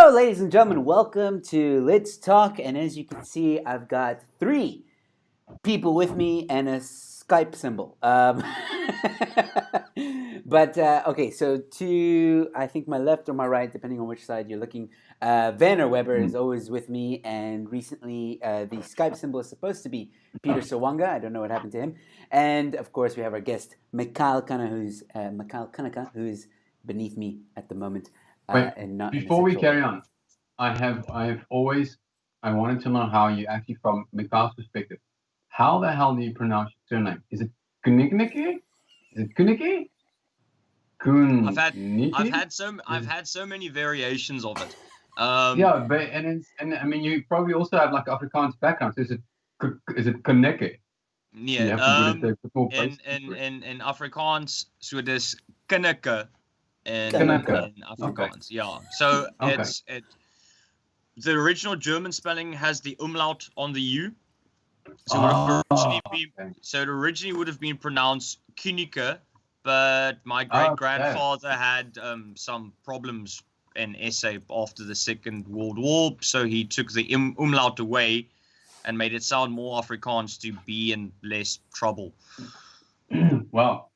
So, ladies and gentlemen, welcome to Let's Talk. And as you can see, I've got three people with me and a Skype symbol. Okay, so to, I think, my left or my right, depending on which side you're looking, Werner Weber is always with me. And recently, the Skype symbol is supposed to be Peter Sawanga. I don't know what happened to him. And of course, we have our guest, Mikhail Kanaka, who is beneath me at the moment. Wait, And not before we carry on, I wanted to know how you actually, from Mikhail's perspective, how the hell do you pronounce your surname? Is it Kunikniki? Is it Kuniki? I've had so many variations of it. Yeah, but I mean you probably also have like Afrikaans background. So is it Kuniki? Yeah. In Afrikaans, so dis Kinneke in Afrikaans. Okay. Yeah. So it's the original German spelling has the umlaut on the U. So it originally would have been pronounced Kunike, but my great-grandfather had some problems in SA after the Second World War, so he took the umlaut away and made it sound more Afrikaans to be in less trouble. Wow.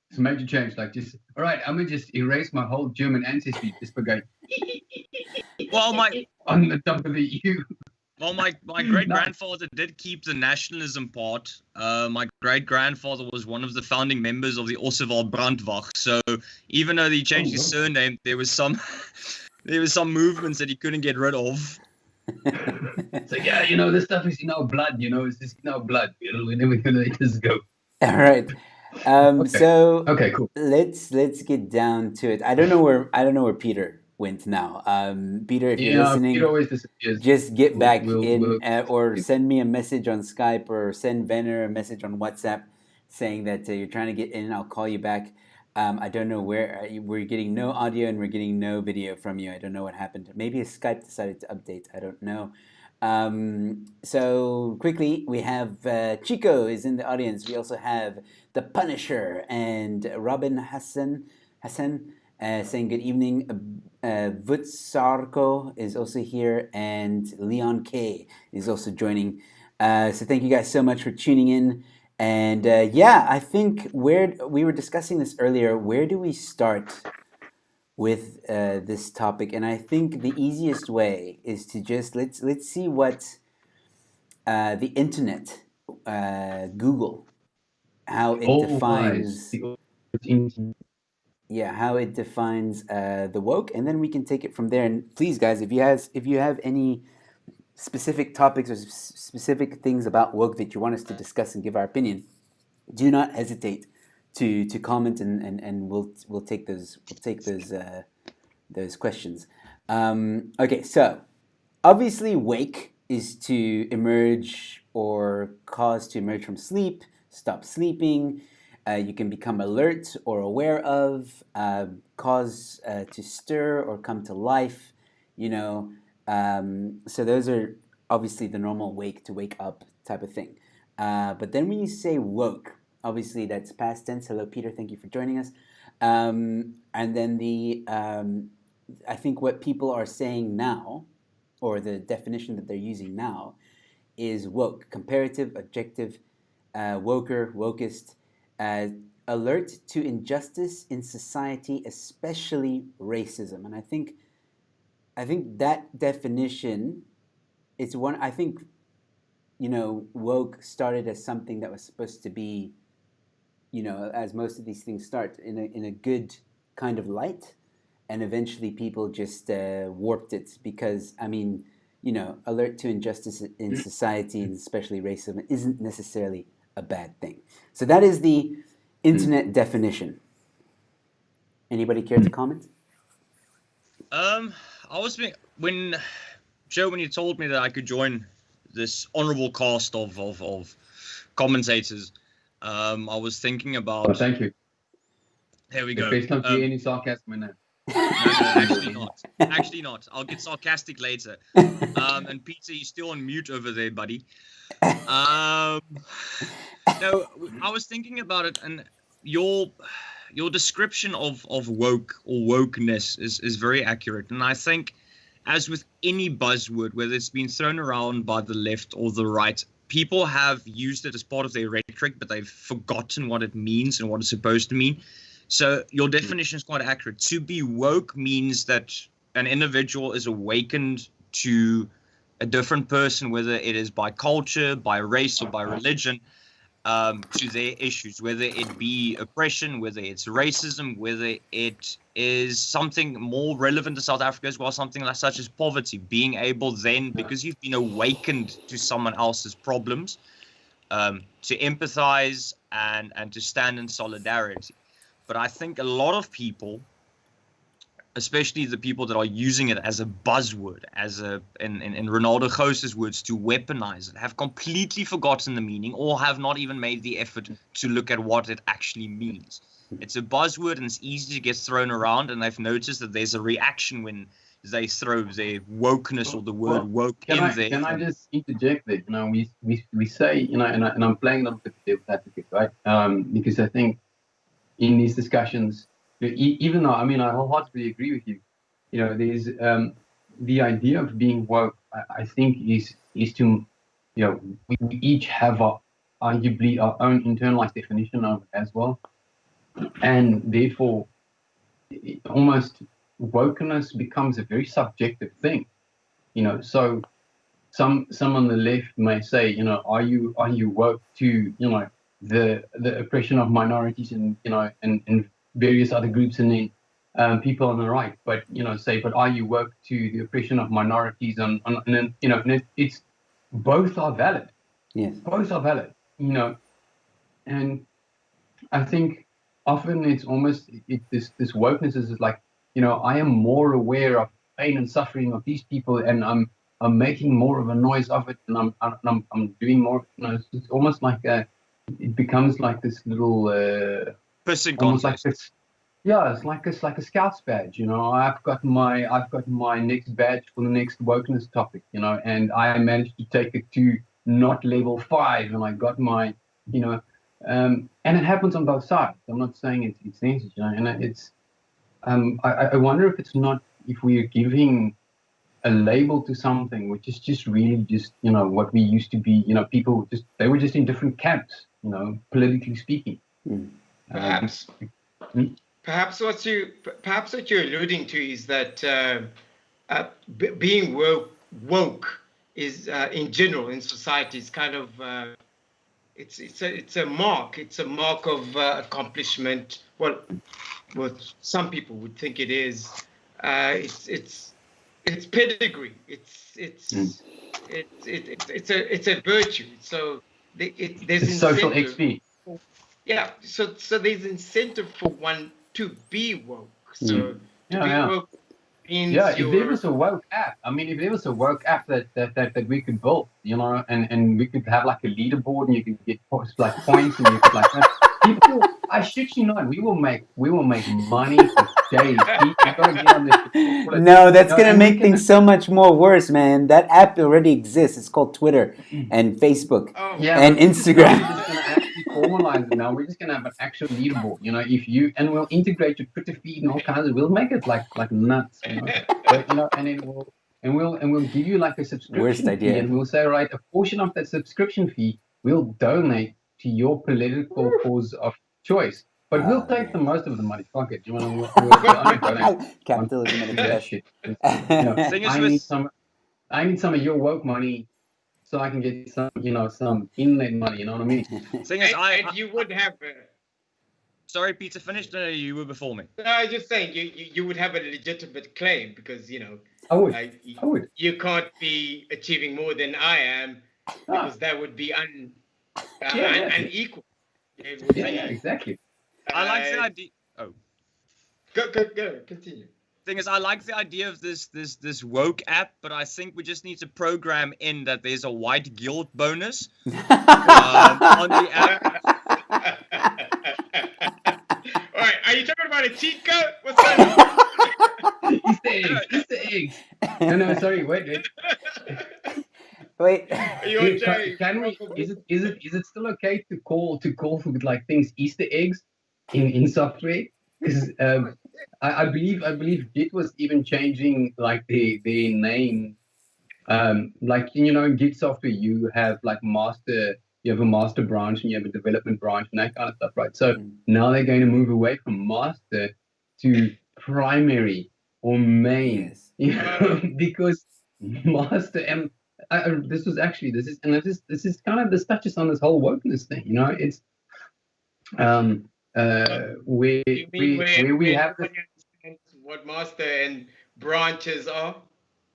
It's a major change. Like, just all right, I'm gonna just erase my whole German ancestry just for going on the top of the U. Well, my great-grandfather did keep the nationalism part. My great-grandfather was one of the founding members of the Osewald Brandwacht. So even though he changed his surname, there was some movements that he couldn't get rid of. So yeah, this stuff is in our blood. It's just in our blood. We're never gonna let this go. All right. Okay, cool. Let's get down to it. I don't know where Peter went now. Peter, if you're listening, Peter always disappears. Just get back or send me a message on Skype or send Werner a message on WhatsApp saying that you're trying to get in. I'll call you back. I don't know where we're getting no audio and we're getting no video from you. I don't know what happened. Maybe Skype decided to update. I don't know. So quickly, we have Chico is in the audience. We also have the Punisher and Robin Hassan saying good evening. Vutsarko is also here, and Leon K is also joining. So thank you guys so much for tuning in. And I think we were discussing this earlier. Where do we start with this topic? And I think the easiest way is to just let's see what the internet, Google, how it defines. Yeah, how it defines the woke, and then we can take it from there. And please, guys, if you have any specific topics or specific things about woke that you want us to discuss and give our opinion, do not hesitate to comment, and we'll take those questions. Okay, so obviously, wake is to emerge or cause to emerge from sleep, stop sleeping. You can become alert or aware of, cause to stir or come to life, So those are obviously the normal to wake up type of thing. But then when you say woke, obviously that's past tense. Hello, Peter. Thank you for joining us. And then I think what people are saying now, or the definition that they're using now, is woke, comparative, objective, woker, wokest. Alert to injustice in society, especially racism. And I think that definition is one. I think woke started as something that was supposed to be, as most of these things start, in a good kind of light, and eventually people just warped it because alert to injustice in society, and especially racism, isn't necessarily a bad thing. So that is the internet definition. Anybody care to comment? I was when you told me that I could join this honorable cast of commentators, I was thinking about. Oh, thank you. There we go. Please don't be any sarcasm in there. No, actually not. I'll get sarcastic later. And Peter, you're still on mute over there, buddy. No, I was thinking about it, and your description of woke or wokeness is very accurate. And I think as with any buzzword, whether it's been thrown around by the left or the right, people have used it as part of their rhetoric, but they've forgotten what it means and what it's supposed to mean. So your definition is quite accurate. To be woke means that an individual is awakened to a different person, whether it is by culture, by race, or by religion, to their issues, whether it be oppression, whether it's racism, whether it is something more relevant to South Africa as well, something like such as poverty, being able then, because you've been awakened to someone else's problems, to empathize and to stand in solidarity. But I think a lot of people, especially the people that are using it as a buzzword, as in Ronaldo Gose's words, to weaponize it, have completely forgotten the meaning or have not even made the effort to look at what it actually means. It's a buzzword and it's easy to get thrown around, and I've noticed that there's a reaction when they throw their wokeness or the word woke in there. Can I just interject there? We say, and I'm playing a little bit devil's advocate, right? Because I think in these discussions, even though, I wholeheartedly agree with you, there's the idea of being woke, I think is to, we each have arguably our own internalized definition of it as well. And therefore, almost wokeness becomes a very subjective thing, so some on the left may say, are you woke to, the oppression of minorities and various other groups, and then people on the right, but but are you woke to the oppression of minorities, and then it's both are valid. Yes, both are valid. And I think often it's almost this wokeness is like, I am more aware of pain and suffering of these people, and I'm making more of a noise of it, and I'm doing more. It's almost like it becomes like this little almost like this. Yeah, it's like a Scouts badge. I've got my next badge for the next wokeness topic. And I managed to take it to not level 5, and I got my, and it happens on both sides. I'm not saying it's necessary, and it's. I wonder if we are giving a label to something which is just really just what we used to be. People they were just in different camps. Politically speaking. Perhaps. Perhaps what you're alluding to is that being woke is in general in society is kind of it's a mark of accomplishment. Well, some people would think it is. It's pedigree. It's a virtue. So there's social XP. Yeah. So there's incentive for one to be woke. So to be woke means if there was a woke app, if there was a woke app that we could build, and we could have like a leaderboard, and you could get like points, and you could like people. I shit you not, we will make money for days. No, that's gonna make things so much more worse, man. That app already exists. It's called Twitter and Facebook and Instagram. We're just gonna actually formalize it now. We're just gonna have an actual leaderboard, and we'll integrate your Twitter feed and all kinds of. We'll make it like nuts, But, and it will. And we'll give you like a subscription Worst idea. fee, and we'll say, right, a portion of that subscription fee we'll donate to your political cause of choice. But we'll take the most of the money. Fuck it. We'll only donate Capitalism at its that best. shit. Thing I need some of your woke money so I can get some, some internet money. You know what I mean? Thing is, and you would have. Sorry, Peter, finished. You were before me. No, I was just saying you would have a legitimate claim because I would. You can't be achieving more than I am because that would be unequal. Yeah, exactly. I like the idea. Oh, go, continue. Thing is, I like the idea of this woke app, but I think we just need to program in that there's a white guilt bonus on the app. All right, are you talking about a cheat code? What's that? Easter eggs. No, sorry, wait. Wait. Can we? Is it still okay to call for like things Easter eggs in software? Because I believe Git was even changing like the name. Like in Git software, you have like you have a master branch and you have a development branch and that kind of stuff, right? So now they're going to move away from master to primary or main, Yes. because master and this is kind of, this touches on this whole wokeness thing, it's where You mean we have this. nobody understands what master and branches are?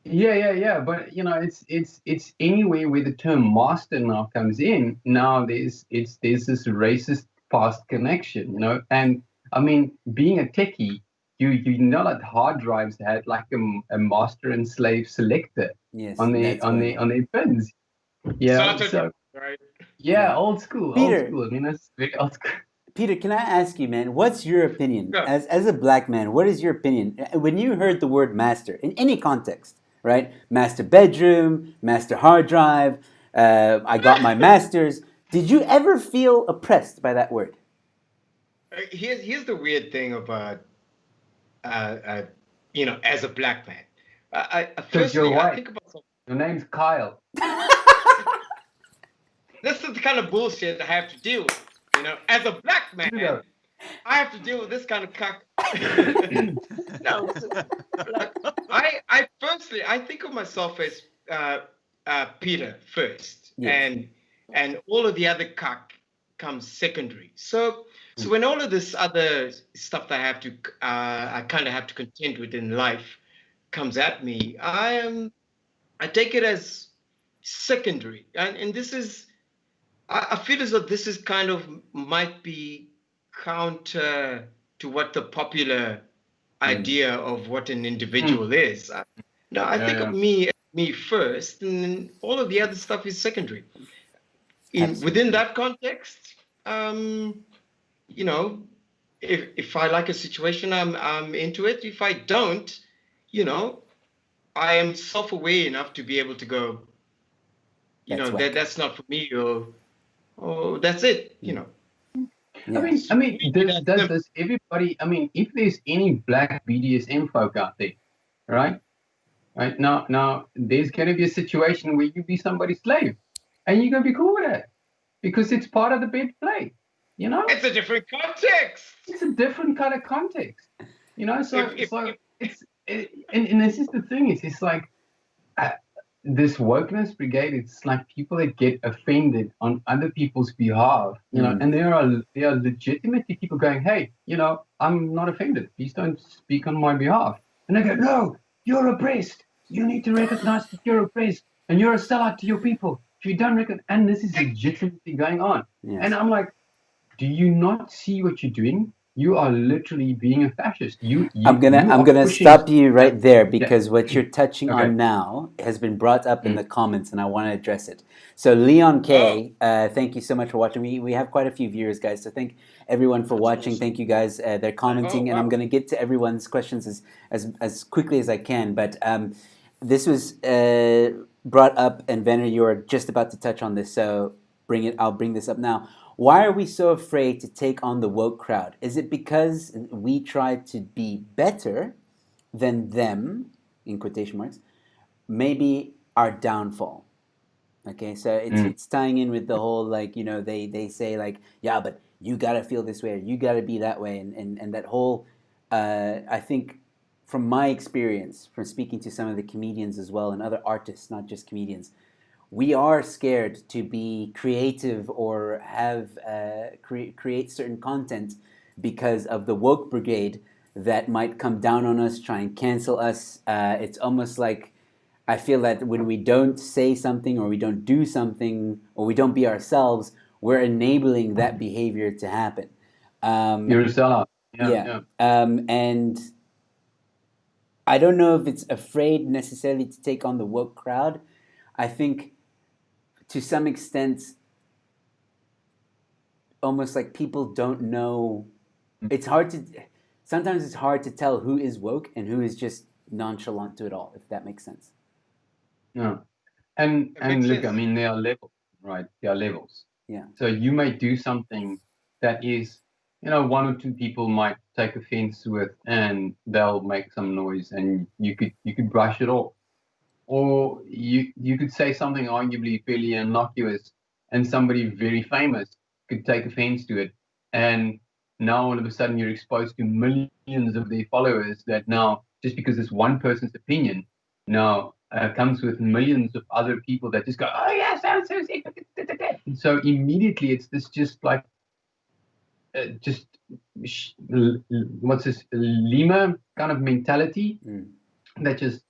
Yeah. But it's anywhere where the term master now comes in. Now there's this racist past connection, and I mean, being a techie, you know that hard drives had like a master and slave selector Yes, on that's going on. their pins. Yeah, Sorted, so right? yeah, Yeah. old school. Peter. I mean, that's very old school. Peter, can I ask you, man, what's your opinion? Yeah. As a black man, what is your opinion? When you heard the word master, in any context, right? Master bedroom, master hard drive, I got my master's. Did you ever feel oppressed by that word? Here's the weird thing about as a black man. Because you're Firstly, I white. think about something. Your name's Kyle. This is the kind of bullshit I have to deal with. As a black man, Yeah. I have to deal with this kind of cuck. No, like, I think of myself as Peter first, Yes. and all of the other cuck comes secondary. So when all of this other stuff that I kind of have to contend with in life comes at me, I take it as secondary, and this is. I feel as though this is kind of might be counter to what the popular idea of what an individual is. I think of me first, and then all of the other stuff is secondary. Within that context, if I like a situation, I'm into it. If I don't, I am self-aware enough to be able to go, that's not for me, or that's it, Yeah. I mean, does everybody? I mean, if there's any black BDSM folk out there, right now, there's going to be a situation where you be somebody's slave, and you're going to be cool with that because it's part of the bed play. It's a different context. It's a different kind of context. So and this is the thing. It's like. This wokeness brigade, it's like people that get offended on other people's behalf, and there are legitimately people going, hey, I'm not offended. Please don't speak on my behalf. And they go, no, you're oppressed. You need to recognize that you're oppressed and you're a sellout to your people. If you don't recognize, and this is legitimately going on. Yes. And I'm like, do you not see what you're doing? You are literally being a fascist. I'm gonna stop you right there because what you're touching on now has been brought up in the comments, and I want to address it. So Leon K, thank you so much for watching. We have quite a few viewers, guys. So thank everyone for watching. Thank you, guys. They're commenting, and I'm gonna get to everyone's questions as quickly as I can. But this was brought up, and Werner, you're just about to touch on this, so I'll bring this up now. Why are we so afraid to take on the woke crowd? Is it because we try to be better than them, in quotation marks, maybe our downfall? Okay, so it's tying in with the whole, like, they say, like, yeah, but you gotta feel this way, or you gotta be that way, and that whole, I think, from my experience, from speaking to some of the comedians as well, and other artists, not just comedians, we are scared to be creative or have create certain content because of the woke brigade that might come down on us, try and cancel us. It's almost like I feel that when we don't say something or we don't do something or we don't be ourselves, we're enabling that behavior to happen. You're a sellout. Yeah. And I don't know if it's afraid necessarily to take on the woke crowd. I think to some extent, almost like people don't know. Sometimes it's hard to tell who is woke and who is just nonchalant to it all, if that makes sense. Yeah. And look, I mean, there are levels, right? There are levels. Yeah. So you may do something that is one or two people might take offense to it, and they'll make some noise, and you could brush it off. Or you could say something arguably fairly innocuous, and somebody very famous could take offense to it, and now all of a sudden you're exposed to millions of their followers that now, just because it's one person's opinion, now comes with millions of other people that just go, oh yes, I'm so sick. And so immediately it's this just like just what's this Lima kind of mentality that just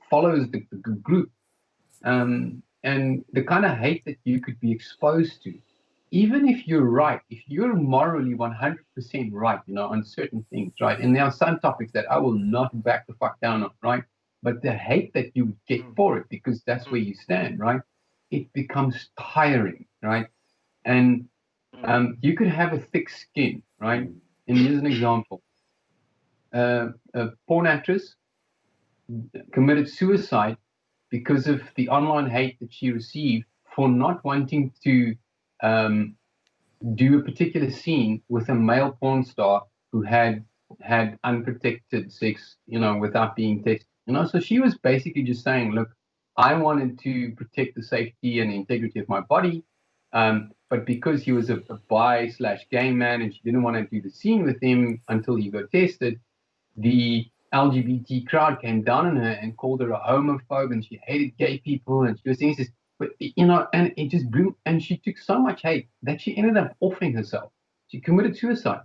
follows the group, and the kind of hate that you could be exposed to, even if you're right, if you're morally 100% right, on certain things, right, and there are some topics that I will not back the fuck down on, right, but the hate that you get for it, because that's where you stand, right, it becomes tiring, right, and you could have a thick skin, right, and here's an example. A porn actress committed suicide because of the online hate that she received for not wanting to do a particular scene with a male porn star who had unprotected sex, without being tested. So she was basically just saying, look, I wanted to protect the safety and the integrity of my body, but because he was a bi/gay man and she didn't want to do the scene with him until he got tested, the LGBT crowd came down on her and called her a homophobe, and she hated gay people, and she was saying this, but and it just blew, and she took so much hate that she ended up offing herself. She committed suicide.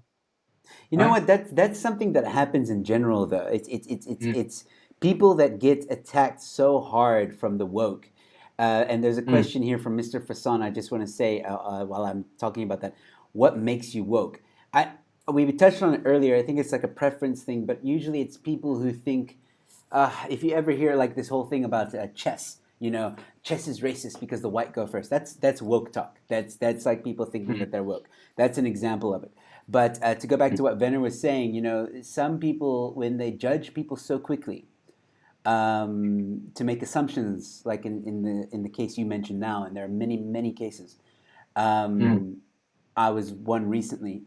You know what? That's something that happens in general, though. It's people that get attacked so hard from the woke. And there's a question here from Mr. Fasan. I just want to say while I'm talking about that, what makes you woke? We touched on it earlier. I think it's like a preference thing, but usually it's people who think, if you ever hear like this whole thing about chess, chess is racist because the white go first. That's woke talk. That's like people thinking that they're woke. That's an example of it. But to go back to what Werner was saying, some people, when they judge people so quickly, to make assumptions, like in the case you mentioned now, and there are many cases. I was one recently.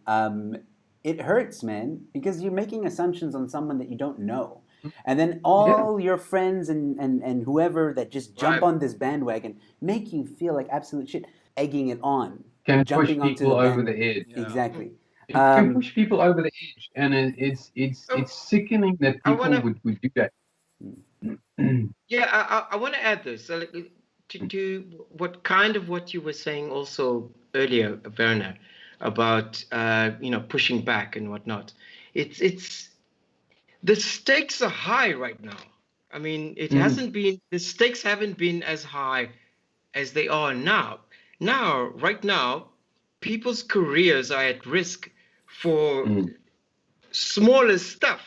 It hurts, man, because you're making assumptions on someone that you don't know. And then all your friends and whoever that just jump on this bandwagon make you feel like absolute shit, egging it on. Can jumping push people over the edge. Yeah. Exactly. It can push people over the edge, and it's sickening that people would do that. Yeah, I want to add this to what you were saying also earlier, Werner, about pushing back and whatnot. It's the stakes are high right now. I mean, the stakes haven't been as high as they are now. Right now, people's careers are at risk for smaller stuff.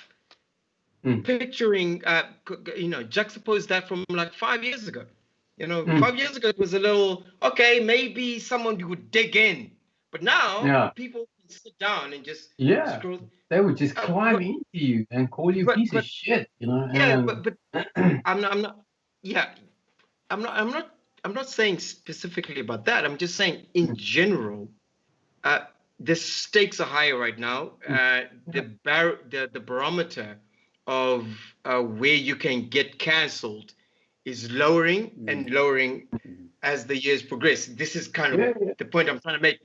Picturing, juxtapose that from like 5 years ago. 5 years ago it was a little, okay, maybe someone would dig in. But now people can sit down and just scroll. They would just climb into you and call you a piece of shit, but I'm not saying specifically about that. I'm just saying in general, the stakes are higher right now. The barometer of where you can get cancelled is lowering and lowering as the years progress. This is kind of the point I'm trying to make,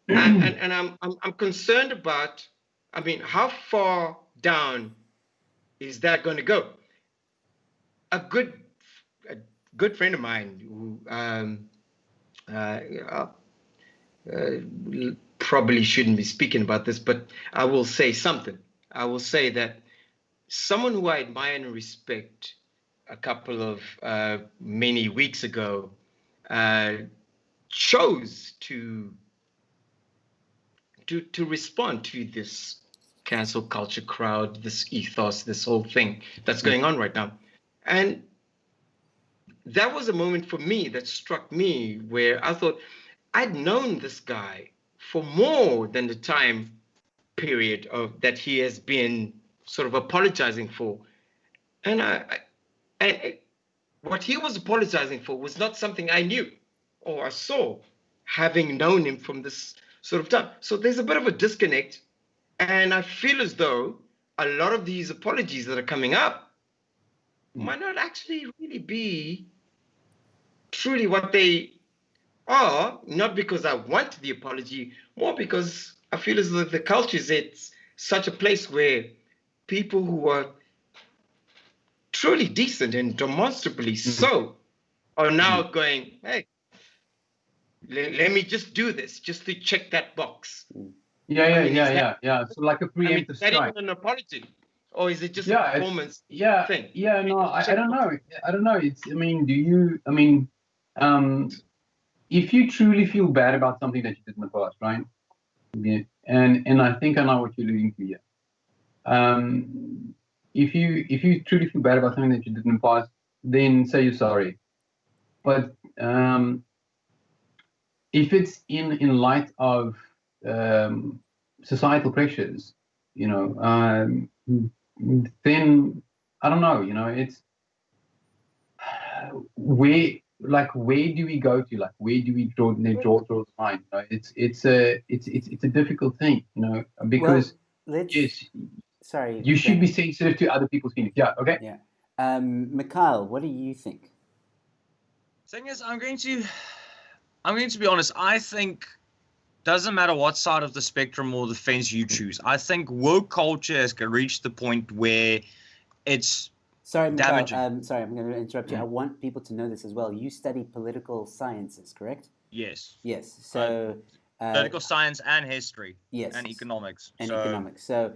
and I'm concerned about. I mean, how far down is that going to go? A good friend of mine who probably shouldn't be speaking about this, but I will say something. I will say that someone who I admire and respect a couple of many weeks ago chose to respond to this cancel culture crowd, this ethos, this whole thing that's going on right now. And that was a moment for me that struck me where I thought I'd known this guy for more than the time period of that he has been sort of apologizing for. And what he was apologizing for was not something I knew or I saw, having known him from this sort of time. So there's a bit of a disconnect, and I feel as though a lot of these apologies that are coming up might not actually really be truly what they are, not because I want the apology, more because I feel as though the culture is it's such a place where people who are truly decent and demonstrably so are now going, hey, let me just do this just to check that box. Yeah. So like a preemptive Is that strike. even an apology? Or is it just a performance thing? No, I don't know. I don't know. If you truly feel bad about something that you did in the past, right? Yeah, and I think I know what you're alluding to here. If you truly feel bad about something that you did in the past, then say you're sorry. But if it's in light of societal pressures, then I don't know. It's where do we go to? Like, where do we draw the line? It's a difficult thing, because sorry, you should be sensitive to other people's feelings. Yeah. Okay. Yeah. Mikhail, what do you think? Thing is, I'm going to be honest. I think doesn't matter what side of the spectrum or the fence you choose. I think woke culture has reached the point where it's damaging. I'm going to interrupt you. I want people to know this as well. You study political sciences, correct? Yes. Yes. So political science and history. Yes. And economics. So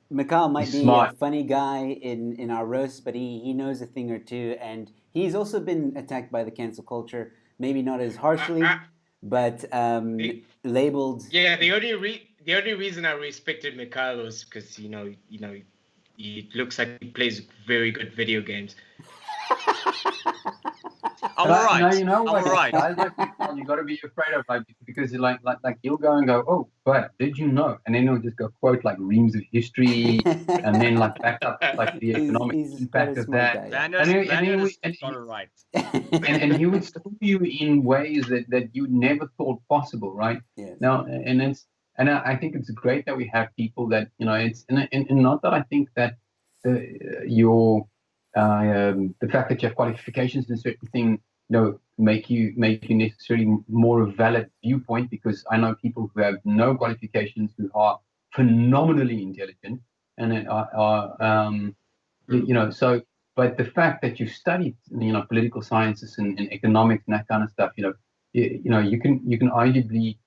Mikhail might be smart. A funny guy in our roast, but he knows a thing or two, and he's also been attacked by the cancel culture. Maybe not as harshly, but labeled. Yeah, the only reason I respected Mikhail was because it looks like he plays very good video games. I'm right. No, you know what? I'm right. Guys like Mikhail, you got to be afraid of, like, because like he'll go and go, oh, but did you know? And then he'll just go quote like reams of history, and then like back up like the economic impact of that. Right. And he would school you in ways that you never thought possible, right? Yes. Now, I think it's great that we have people that it's and not that I think that the fact that you have qualifications in a certain thing make you necessarily more a valid viewpoint, because I know people who have no qualifications who are phenomenally intelligent and so. But the fact that you studied, political sciences and economics and that kind of stuff, you can arguably,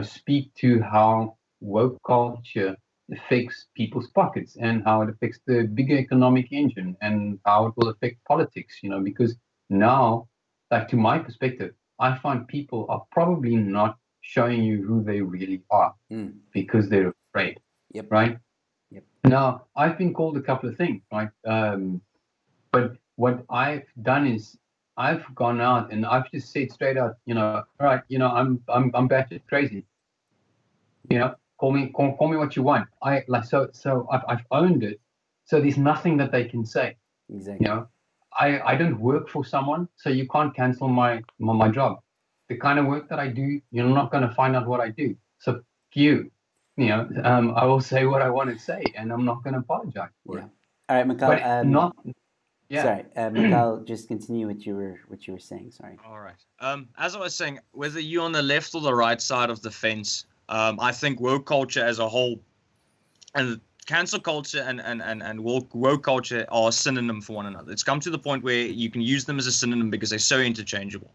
speak to how woke culture affects people's pockets and how it affects the bigger economic engine and how it will affect politics, because now, like, to my perspective, I find people are probably not showing you who they really are because they're afraid. Yep. Right? Yep. Now, I've been called a couple of things, right? But what I've done is I've gone out and I've just said straight out, all right, I'm batshit crazy. Call me what you want. I've owned it. So there's nothing that they can say. Exactly. I don't work for someone, so you can't cancel my job. The kind of work that I do, you're not going to find out what I do. So you. I will say what I want to say, and I'm not going to apologize for it. All right, Mikhail. But not. Yeah. Sorry, Mikhail, just continue what you were saying. Sorry. All right. As I was saying, whether you're on the left or the right side of the fence, I think woke culture as a whole, and cancel culture and woke culture are a synonym for one another. It's come to the point where you can use them as a synonym because they're so interchangeable.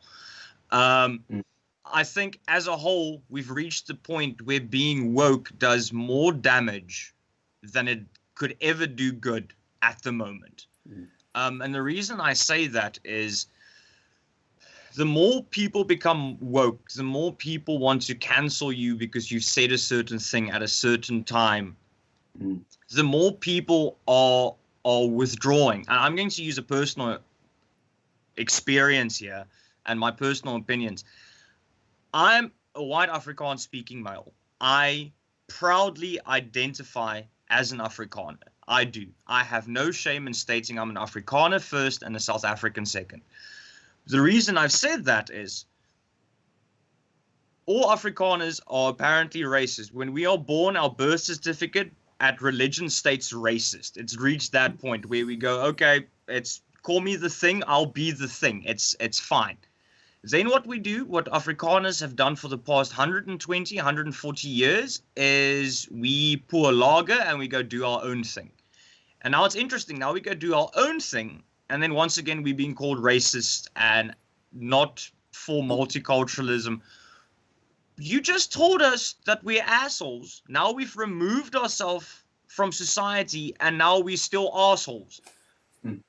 I think as a whole, we've reached the point where being woke does more damage than it could ever do good at the moment. And the reason I say that is the more people become woke, the more people want to cancel you because you said a certain thing at a certain time. The more people are withdrawing. And I'm going to use a personal experience here and my personal opinions. I'm a white Afrikaans speaking male. I proudly identify as an Afrikaner. I do. I have no shame in stating I'm an Afrikaner first and a South African second. The reason I've said that is all Afrikaners are apparently racist. When we are born, our birth certificate at religion states racist. It's reached that point where we go, okay, it's call me the thing, I'll be the thing. It's fine. Then what we do, what Afrikaners have done for the past 120, 140 years, is we pour lager and we go do our own thing. And now it's interesting. Now we go do our own thing. And then once again, we're being called racist and not for multiculturalism. You just told us that we're assholes. Now we've removed ourselves from society and now we're still assholes. And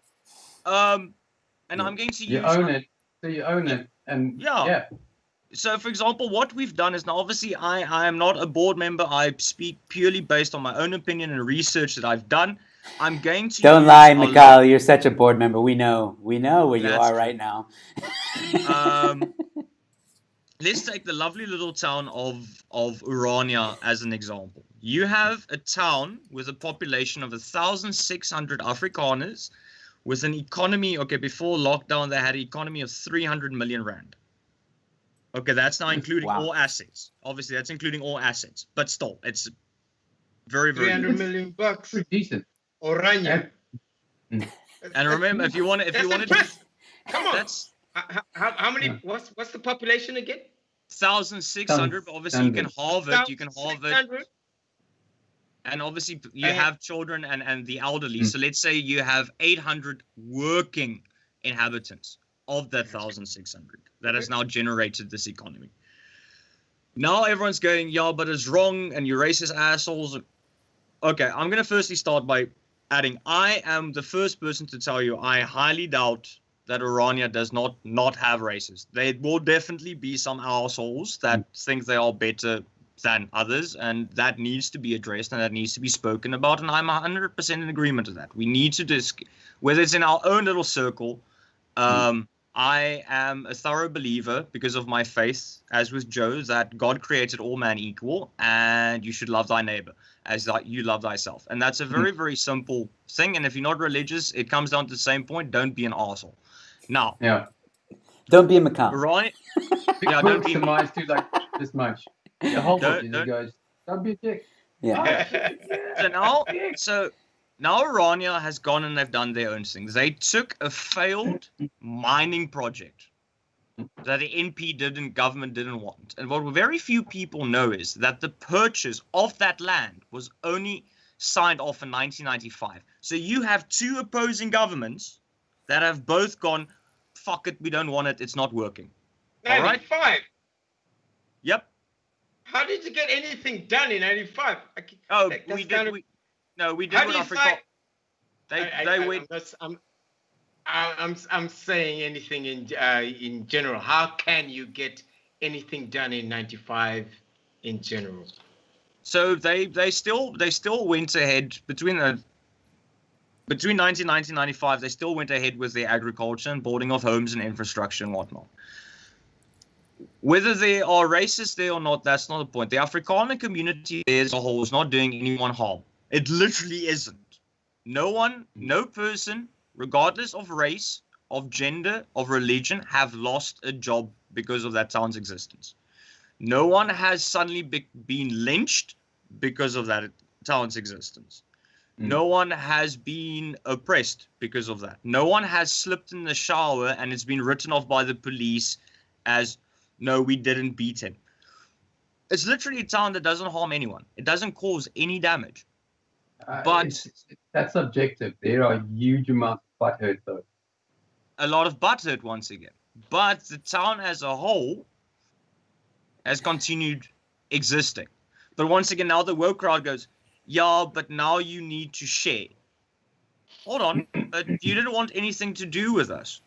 I'm going to use... You own it. So you own it. And yeah. So, for example, what we've done is now, obviously, I am not a board member. I speak purely based on my own opinion and research that I've done. I'm going to... Don't lie, Mikhail. You're such a board member. We know where you are right now. Let's take the lovely little town of Urania as an example. You have a town with a population of 1,600 Afrikaners with an economy, okay, before lockdown, they had an economy of 300 million rand. Okay, that's now including all assets. Obviously, that's including all assets. But still, it's very, very 300 million bucks. Pretty decent. Oranje. And remember, if you want to come on. That's how many? What's the population again? 1,600. But obviously, you can halve it. You can halve it. And obviously, you have children and the elderly. So let's say you have 800 working inhabitants of that 1,600 that has now generated this economy. Now everyone's going, yeah, but it's wrong and you're racist assholes. Okay, I'm going to firstly start by adding, I am the first person to tell you I highly doubt that Orania does not have racists. There will definitely be some assholes that think they are better than others, and that needs to be addressed and that needs to be spoken about, and I'm 100% in agreement with that. We need to whether it's in our own little circle. I am a thorough believer, because of my faith, as with Joe, that God created all man equal, and you should love thy neighbor as you love thyself. And that's a very, very simple thing, and if you're not religious, it comes down to the same point: don't be an arsehole. Now, don't be a Mikhail. Right? Don't be minds too, like this much. The whole thing goes, don't be a dick. Yeah. So now Orania has gone and they've done their own things. They took a failed mining project that the government didn't want. And what very few people know is that the purchase of that land was only signed off in 1995. So you have two opposing governments that have both gone, fuck it, we don't want it, it's not working. 95? All right? Yep. How did you get anything done in 95? We did with Africa. I'm saying anything in general. How can you get anything done in 95 in general? So they still went ahead between 1990 and 1995. They still went ahead with their agriculture and building of homes and infrastructure and whatnot. Whether they are racist there or not, that's not the point. The Afrikaner community as a whole is not doing anyone harm. It literally isn't. No person, regardless of race, of gender, of religion, have lost a job because of that town's existence. No one has suddenly been lynched because of that town's existence. No one has been oppressed because of that. No one has slipped in the shower and it's been written off by the police as, no, we didn't beat him. It's literally a town that doesn't harm anyone. It doesn't cause any damage. But that's subjective. There are huge amounts of butthurt, though. A lot of butthurt, once again. But the town as a whole has continued existing. But once again, now the woke crowd goes, yeah, but now you need to share. Hold on, but you didn't want anything to do with us.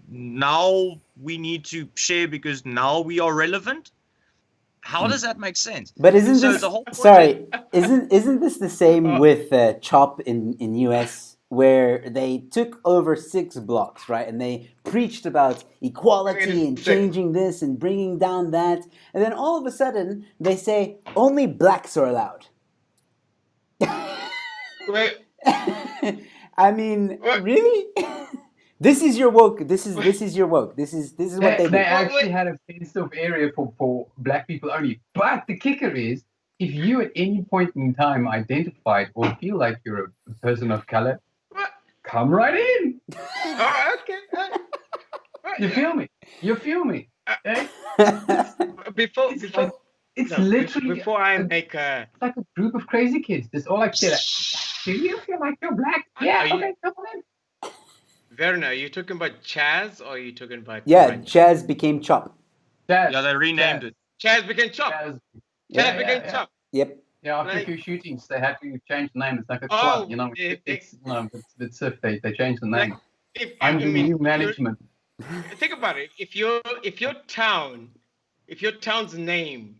Now we need to share because now we are relevant. How does that make sense? But isn't this isn't this the same with CHOP in US, where they took over 6 blocks, right? And they preached about equality and changing this and bringing down that, and then all of a sudden they say only blacks are allowed. Wait. I mean, really? This is your woke. This is your woke. This is what they do. They actually had a fenced-off area for black people only. But the kicker is, if you at any point in time identified or feel like you're a person of color, What? come right in. Oh, okay. You feel me? You feel me? Eh? Before, It's literally before I make a. it's like a group of crazy kids. That's all I say. Do you feel like you're black? Yeah, okay, come on in. Werner, are you talking about Chaz or are you talking about Yeah, Oranje? Chaz became Chop. Chaz, Yeah, they renamed it. Chaz became Chop. Chaz. Chaz became Chop. Yep. Yeah, after Like- a few shootings, they had to change the name. It's like a Oh, club, you know. it- It's if they changed the name. If, Under new management. Think about it. If your town's name,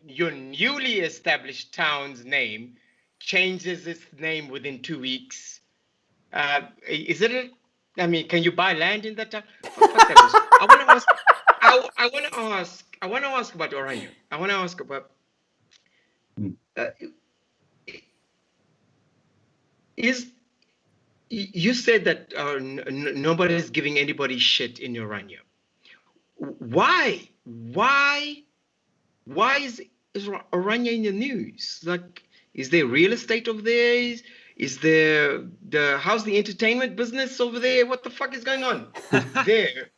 your newly established town's name, changes its name within 2 weeks, is it? I mean, can you buy land in that town? Fuck that bullshit. I want to ask. I want to ask about Oranje. I want to ask about. You said that nobody is giving anybody shit in Oranje. Why? Why is Oranje in the news? Like, is there real estate over there? Is there how's the entertainment business over there? What the fuck is going on there?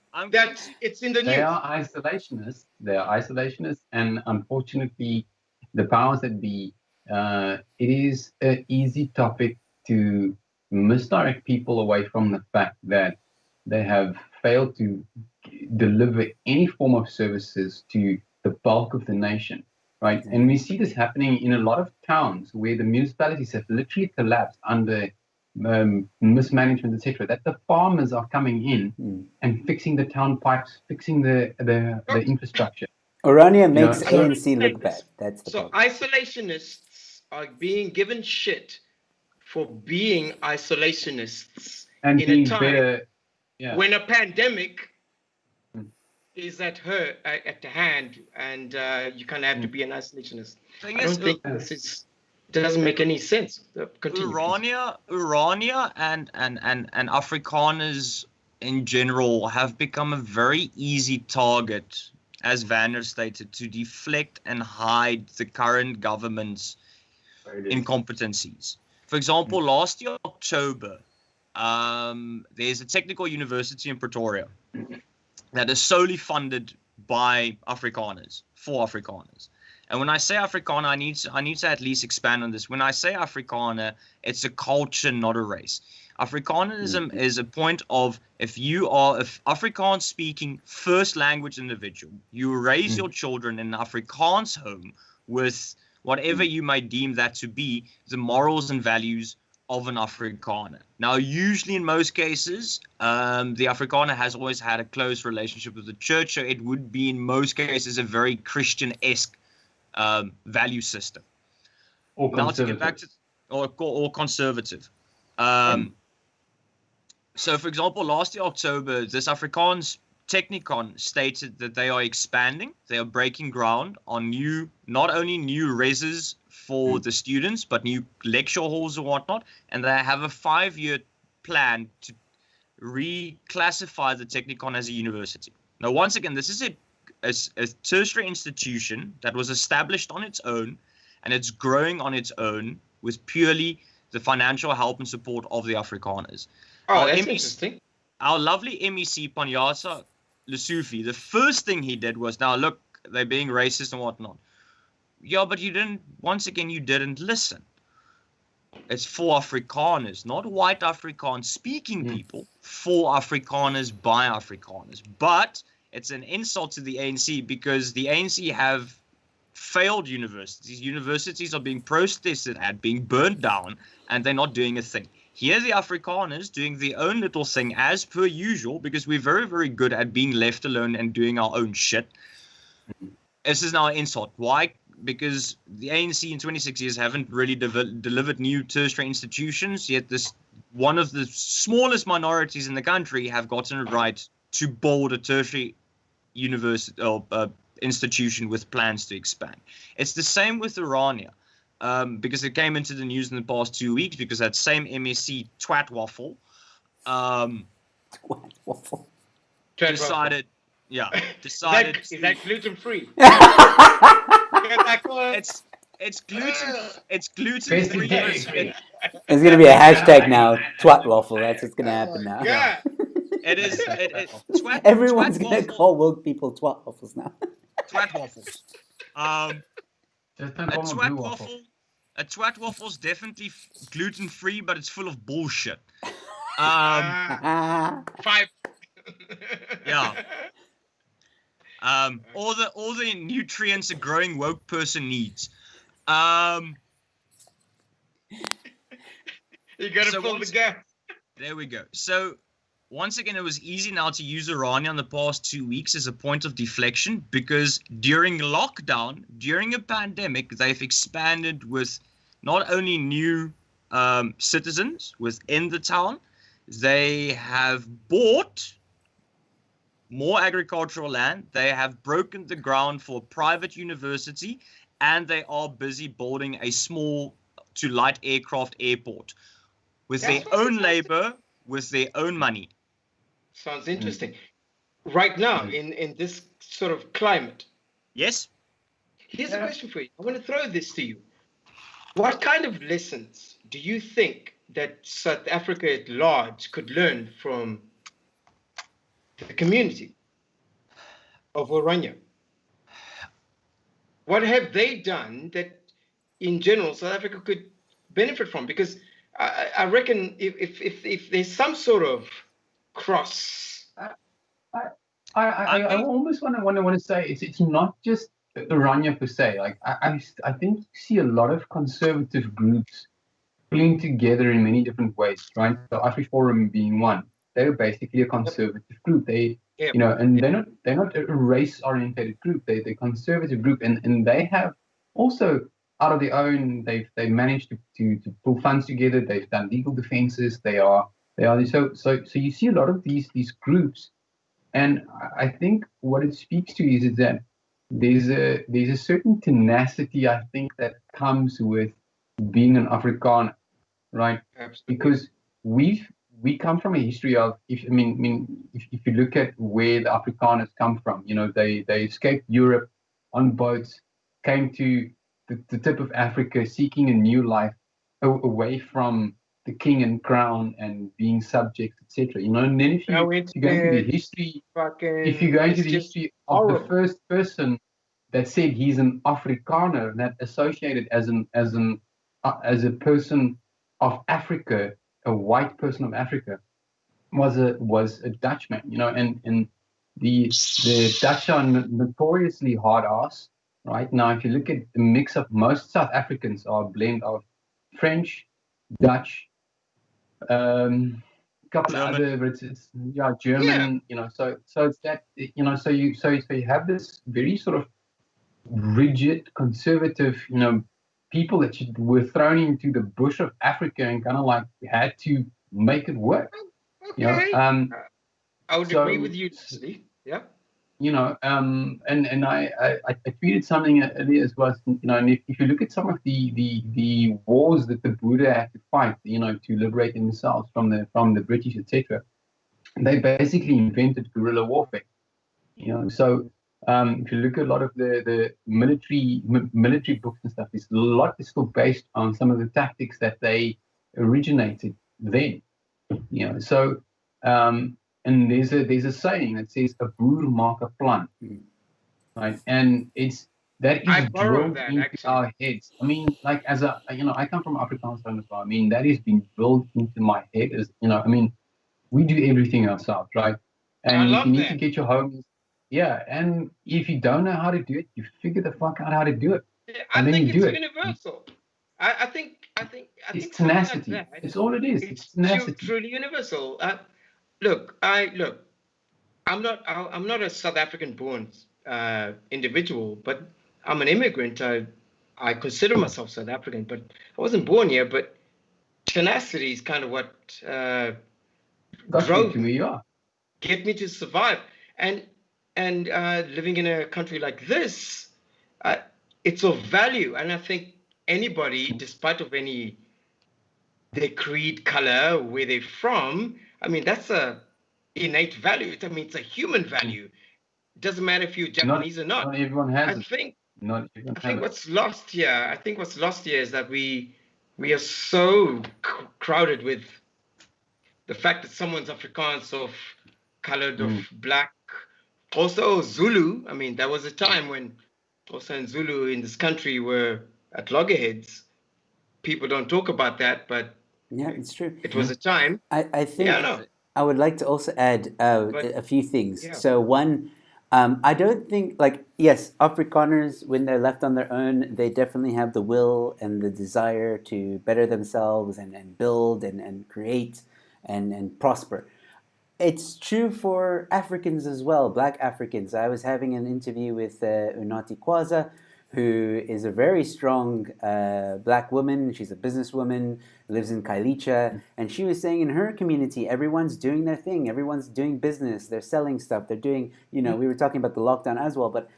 It's in the news. They are isolationists. They are isolationists, and unfortunately, the powers that be. It is an easy topic to misdirect people away from the fact that they have failed to deliver any form of services to the bulk of the nation, right? And we see this happening in a lot of towns where the municipalities have literally collapsed under mismanagement, etc. That the farmers are coming in and fixing the town pipes, fixing the infrastructure. Oranje makes ANC look bad. That's the so problem. Isolationists are being given shit for being isolationists And in being a time better, when a pandemic is at the hand, and you kind of have to be an isolationist. I don't think this doesn't make any sense. Urania and Afrikaners in general have become a very easy target, as Werner stated, to deflect and hide the current government's incompetencies. For example, last year, October, there's a technical university in Pretoria that is solely funded by Afrikaners, for Afrikaners. And when I say Afrikaner, I need to at least expand on this. When I say Afrikaner, it's a culture, not a race. Afrikanerism is a point of if you are an Afrikaans-speaking first language individual, you raise your children in an Afrikaans home with whatever you might deem that to be, the morals and values of an Afrikaner. Now, usually in most cases, the Afrikaner has always had a close relationship with the church, so it would be in most cases a very Christian-esque value system. Or now conservative. to get back to or conservative. So, for example, last year October, this Afrikaans Technikon stated that they are expanding. They are breaking ground on not only new reses for the students, but new lecture halls and whatnot. And they have a 5-year plan to reclassify the Technikon as a university. Now, once again, this is a tertiary institution that was established on its own, and it's growing on its own with purely the financial help and support of the Afrikaners. Oh, that's interesting. Our lovely MEC, Panyasa Lesufi, the first thing he did was, now look, they're being racist and whatnot. Yeah, but you didn't listen. It's for Afrikaners, not white Afrikaans-speaking people, for Afrikaners, by Afrikaners. But it's an insult to the ANC because the ANC have failed universities. Universities are being protested at, being burnt down, and they're not doing a thing. Here the Afrikaners doing their own little thing as per usual, because we're very, very good at being left alone and doing our own shit. This is now an insult. Why? Because the ANC in 26 years haven't really delivered new tertiary institutions, yet one of the smallest minorities in the country have gotten it right to build a tertiary university or institution with plans to expand. It's the same with Oranje. Because it came into the news in the past 2 weeks because that same MEC twat waffle Twat waffle. decided. Yeah, decided. Is that gluten free? It's gluten free. There's gonna be a hashtag now. Twat waffle. That's what's gonna happen now. Yeah. It is. Everyone's twat gonna waffle, call woke people twat waffles now. twat waffles. Just don't call them a blue waffle. A twat waffle's definitely gluten free, but it's full of bullshit. 5. Yeah. All the nutrients a growing woke person needs. You gotta fill the gap. There we go. So once again, it was easy now to use Irania in the past 2 weeks as a point of deflection, because during lockdown, during a pandemic, they've expanded with not only new citizens within the town, they have bought more agricultural land, they have broken the ground for a private university, and they are busy building a small to light aircraft airport with their own labor, with their own money. Sounds interesting. Right now, in this sort of climate. Yes? Here's a question for you. I want to throw this to you. What kind of lessons do you think that South Africa at large could learn from the community of Oranje? What have they done that, in general, South Africa could benefit from? Because I reckon if there's some sort of cross, I almost want to say it's not just Oranje per se. Like I think you see a lot of conservative groups pulling together in many different ways, right? So AfriForum being one. They're basically a conservative group. They and they're not a race-oriented group. They're a conservative group, and they have also out of their own, they've managed to pull funds together. They've done legal defenses. They are so you see a lot of these groups, and I think what it speaks to is that there's a certain tenacity, I think, that comes with being an Afrikaner, right? Absolutely. Because we come from a history of, if you look at where the Afrikaners come from, they escaped Europe on boats, came to the tip of Africa, seeking a new life away from the king and crown and being subjects, etc. And then if you go into the history, of the first person that said he's an Afrikaner, that associated as a person of Africa, a white person of Africa, was a Dutchman, and the Dutch are notoriously hard ass. Right now, if you look at the mix of most South Africans are a blend of French, Dutch, couple of other, but it's German. So it's that so you have this very sort of rigid, conservative, people that were thrown into the bush of Africa and kind of like had to make it work. Okay. I would agree with you, Steve. Yeah. And I tweeted something earlier as well. And if you look at some of the wars that the Buddha had to fight, to liberate themselves from the British, etc., they basically invented guerrilla warfare. So if you look at a lot of the military books and stuff, a lot is still based on some of the tactics that they originated then. So. And there's a saying that says "a boer maak 'n plan," right? And that is drilled into our heads. I mean, like I come from Afrikaans as well. I mean, that has been drilled into my head as we do everything ourselves, right? And if you need to get your homies, and if you don't know how to do it, you figure the fuck out how to do it. I think it's universal. I think it's tenacity. Like that. It's all it is. It's tenacity. Truly universal. Look, I'm not a South African-born individual, but I'm an immigrant. I consider myself South African, but I wasn't born here. But tenacity is kind of what drove me to get me to survive. And living in a country like this, it's of value. And I think anybody, despite of their creed, color, where they're from, I mean, that's a innate value. I mean, it's a human value. It doesn't matter if you're Japanese or not. Not everyone has I it. think Not everyone I has think it. what's lost here. I think what's lost here is that we are so crowded with the fact that someone's Afrikaans, of colored, of black, also Zulu. I mean, there was a time when also in Zulu in this country were at loggerheads. People don't talk about that, but Yeah, it's true. it was a time. I think I would like to also add a few things. Yeah. So one, I don't think yes, Afrikaners when they're left on their own, they definitely have the will and the desire to better themselves and build and create and prosper. It's true for Africans as well, Black Africans. I was having an interview with Unati Kwaza, who is a very strong Black woman. She's a businesswoman, lives in Kailicha, and she was saying in her community, everyone's doing their thing. Everyone's doing business. They're selling stuff. They're doing, we were talking about the lockdown as well, but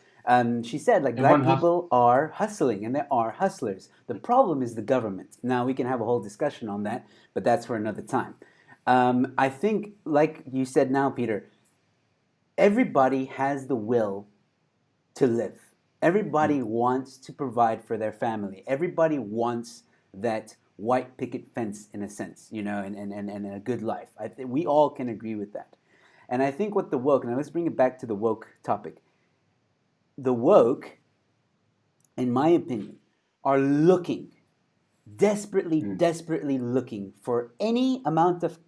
she said, Black people are hustling, and there are hustlers. The problem is the government. Now, we can have a whole discussion on that, but that's for another time. I think, like you said now, Peter, everybody has the will to live. Everybody wants to provide for their family. Everybody wants that white picket fence, in a sense, and a good life. We all can agree with that. And I think what the woke, now let's bring it back to the woke topic. The woke, in my opinion, are looking desperately looking for any amount of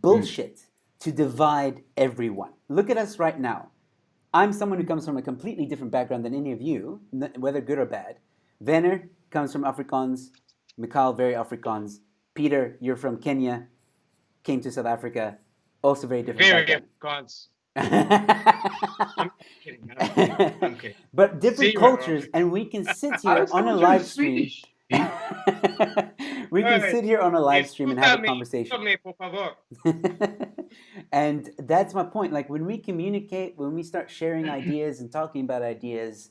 bullshit to divide everyone. Look at us right now. I'm someone who comes from a completely different background than any of you, whether good or bad. Werner comes from Afrikaans. Mikhail, very Afrikaans. Peter, you're from Kenya, came to South Africa, also very different background. Afrikaans. I'm kidding. I'm kidding. But different cultures, and we can sit here on a live stream. We can sit here on a live stream and have a conversation. And that's my point. Like when we communicate, when we start sharing ideas and talking about ideas,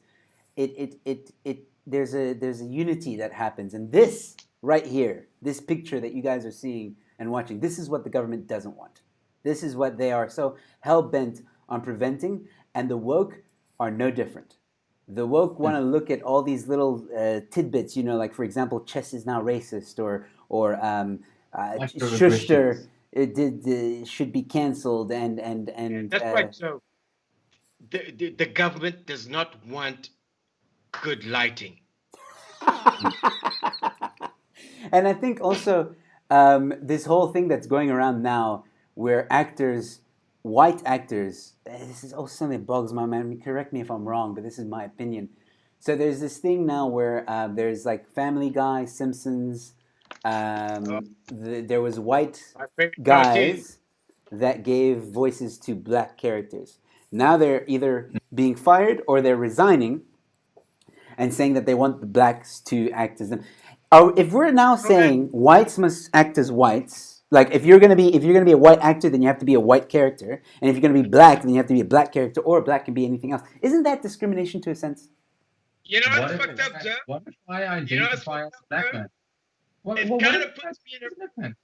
there's a unity that happens. And this right here, this picture that you guys are seeing and watching, this is what the government doesn't want. This is what they are so hell-bent on preventing, and the woke are no different. The woke want to look at all these little tidbits, like, for example, chess is now racist, or Schuster should be cancelled, and that's right. So the government does not want good lighting. And I think also this whole thing that's going around now, where white actors, this is also something that bugs my mind. Correct me if I'm wrong, but this is my opinion. So there's this thing now where there's like Family Guy, Simpsons. There was white guys that gave voices to black characters. Now they're either being fired or they're resigning and saying that they want the blacks to act as them. If we're now saying whites must act as whites, like if you're gonna be a white actor, then you have to be a white character, and if you're gonna be black, then you have to be a black character, or black can be anything else. Isn't that discrimination to a sense? You know what's fucked up, Joe? What if I identify as a black man? It kind of puts me in a...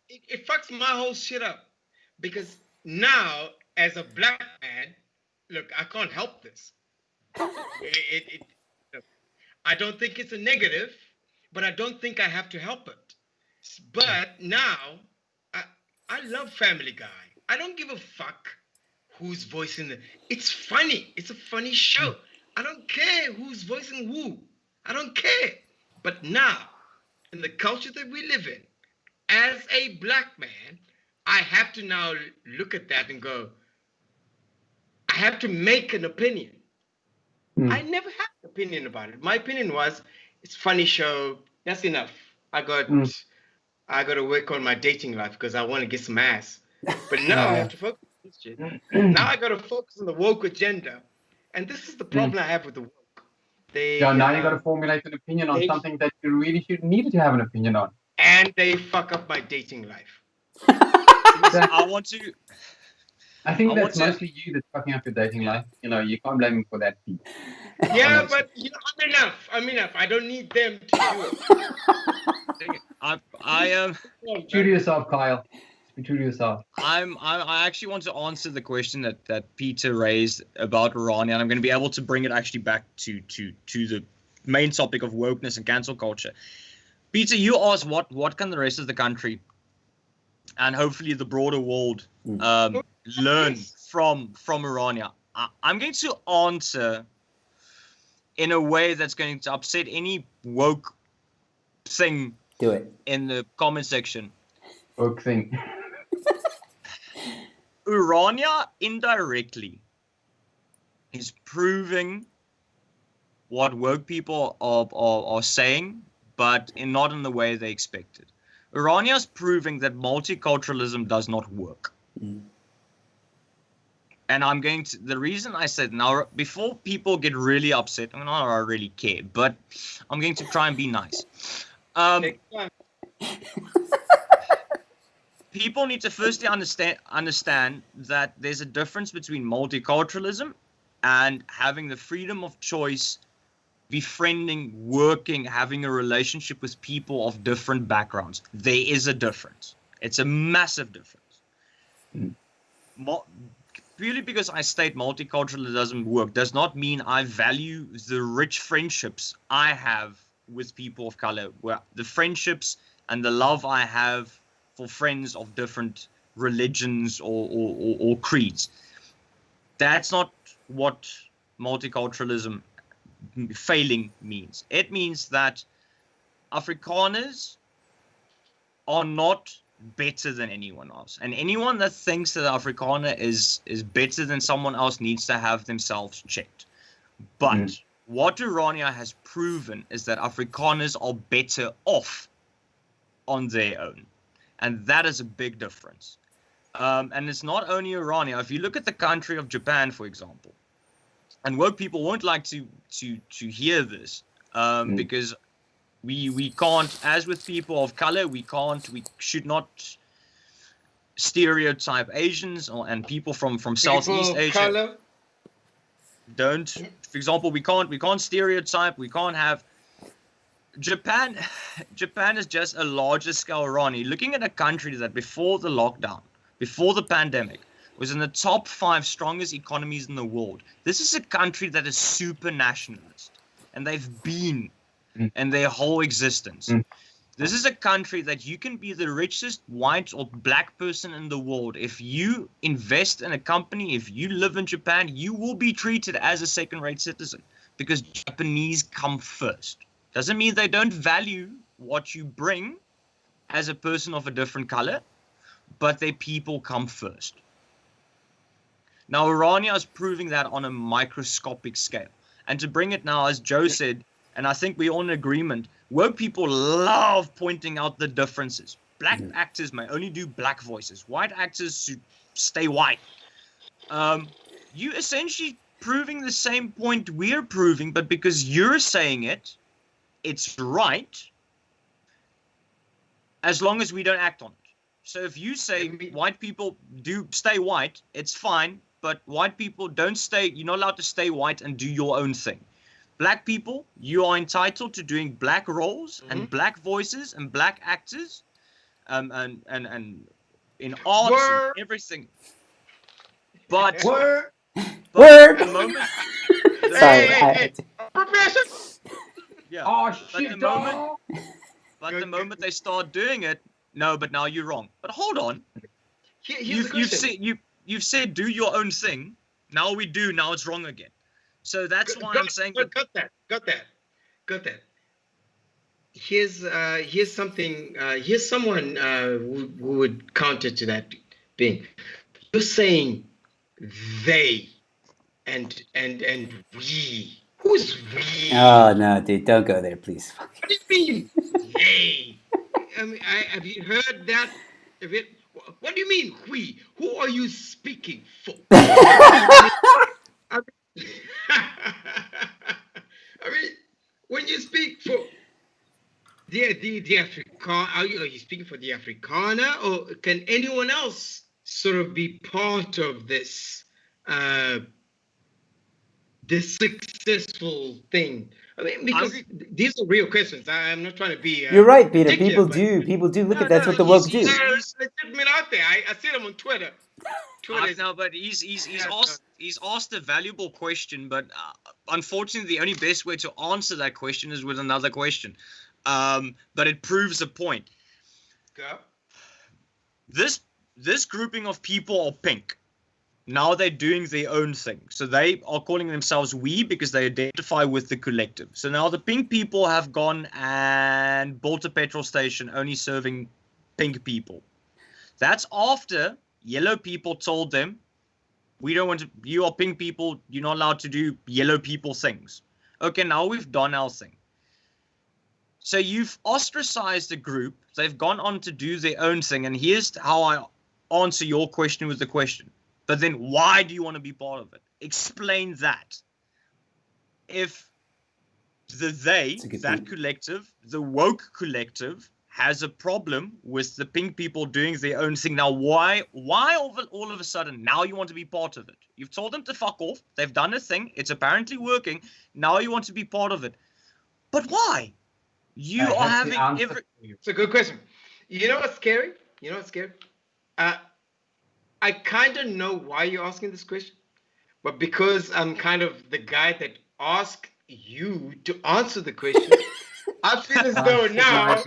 It fucks my whole shit up, because now as a black man, look, I can't help this. I don't think it's a negative, but I don't think I have to help it. But now, I love Family Guy. I don't give a fuck who's voicing it. It's funny. It's a funny show. I don't care who's voicing who. I don't care. But now, in the culture that we live in, as a black man, I have to now look at that and go, I have to make an opinion. I never had an opinion about it. My opinion was, it's a funny show. That's enough. I got to work on my dating life because I want to get some ass. But now I have to focus on this shit. Now I got to focus on the woke agenda. And this is the problem I have with the woke. Now you got to formulate an opinion on something that you really needed to have an opinion on. And they fuck up my dating life. I think that's mostly you that's fucking up your dating life. You can't blame them for that. Yeah, but I'm enough. I don't need them to do it. True to yourself, Kyle. Be true to yourself. I actually want to answer the question that Peter raised about Urania, and I'm going to be able to bring it actually back to the main topic of wokeness and cancel culture. Peter, you asked what can the rest of the country and hopefully the broader world learn from Urania. I'm going to answer in a way that's going to upset any woke thing. Do it in the comment section. Woke thing. Urania indirectly is proving what woke people are saying, but not in the way they expected. Urania is proving that multiculturalism does not work. And I'm going to, the reason I said now, before people get really upset, I mean, I don't really care, but I'm going to try and be nice. People need to firstly understand that there's a difference between multiculturalism and having the freedom of choice, befriending, working, having a relationship with people of different backgrounds. There is a difference. It's a massive difference. Purely because I state multiculturalism doesn't work does not mean I value the rich friendships I have with people of color, where the friendships and the love I have for friends of different religions or creeds. That's not what multiculturalism failing means. It means that Afrikaners are not better than anyone else, and anyone that thinks that Afrikaner is better than someone else needs to have themselves checked. But what Urania has proven is that Afrikaners are better off on their own, and that is a big difference. And it's not only Urania. If you look at the country of Japan, for example, and woke people won't like to hear this, because we can't, as with people of color, we should not stereotype Asians and people from Southeast Asia. Color? Don't, for example, we can't stereotype. We can't have Japan is just a larger scale Urania. Looking at a country that before the lockdown, before the pandemic, was in the top 5 strongest economies in the world. This is a country that is super nationalist, and they've been in their whole existence. This is a country that you can be the richest white or black person in the world. If you invest in a company, if you live in Japan, you will be treated as a second-rate citizen, because Japanese come first. Doesn't mean they don't value what you bring as a person of a different color, but their people come first. Now, Urania is proving that on a microscopic scale. And to bring it now, as Joe said, and I think we're all in agreement, woke people love pointing out the differences. Black actors may only do black voices. White actors should stay white. You essentially proving the same point we're proving, but because you're saying it, it's right, as long as we don't act on it. So if you say white people do stay white, it's fine, but white people don't stay, you're not allowed to stay white and do your own thing. Black people, you are entitled to doing black roles and black voices and black actors, and in arts and everything. But Word. the moment, Sorry. Professor. yeah. Oh But shit, the dog. moment they start doing it, no, but now you're wrong. But hold on, Here's the question. you've said do your own thing. Now we do. Now it's wrong again. So that's why I'm saying. Got that. Here's something. Here's someone who would counter to that being. You're saying they and we. Who's we? Oh no, dude, don't go there, please. What do you mean they? I mean, have you heard that? What do you mean we? Who are you speaking for? I mean, when you speak for the Afrikaner, are you speaking for the Afrikaner, or can anyone else sort of be part of this the successful thing? I mean, because these are real questions. I'm not trying to be. You're right, Peter. ridiculous, People do look no, at that's no, what the woke do. he's legitimate out there. I see them on Twitter. No, but he's asked a valuable question, but unfortunately, the only best way to answer that question is with another question. But it proves a point. Go. This grouping of people are pink. Now they're doing their own thing. So they are calling themselves we because they identify with the collective. So now the pink people have gone and built a petrol station only serving pink people. That's after yellow people told them, we don't want to, you are pink people, you're not allowed to do yellow people things. Okay, now we've done our thing. So you've ostracized the group, they've gone on to do their own thing, and here's how I answer your question with the question. But then why do you want to be part of it? Explain that. If that collective, the woke collective, has a problem with the pink people doing their own thing. Now, why all of a sudden, now you want to be part of it? You've told them to fuck off. They've done a thing. It's apparently working. Now you want to be part of it. But why? You are having every... It's a good question. You know what's scary? I kind of know why you're asking this question. But because I'm kind of the guy that asked you to answer the question, I feel as though now,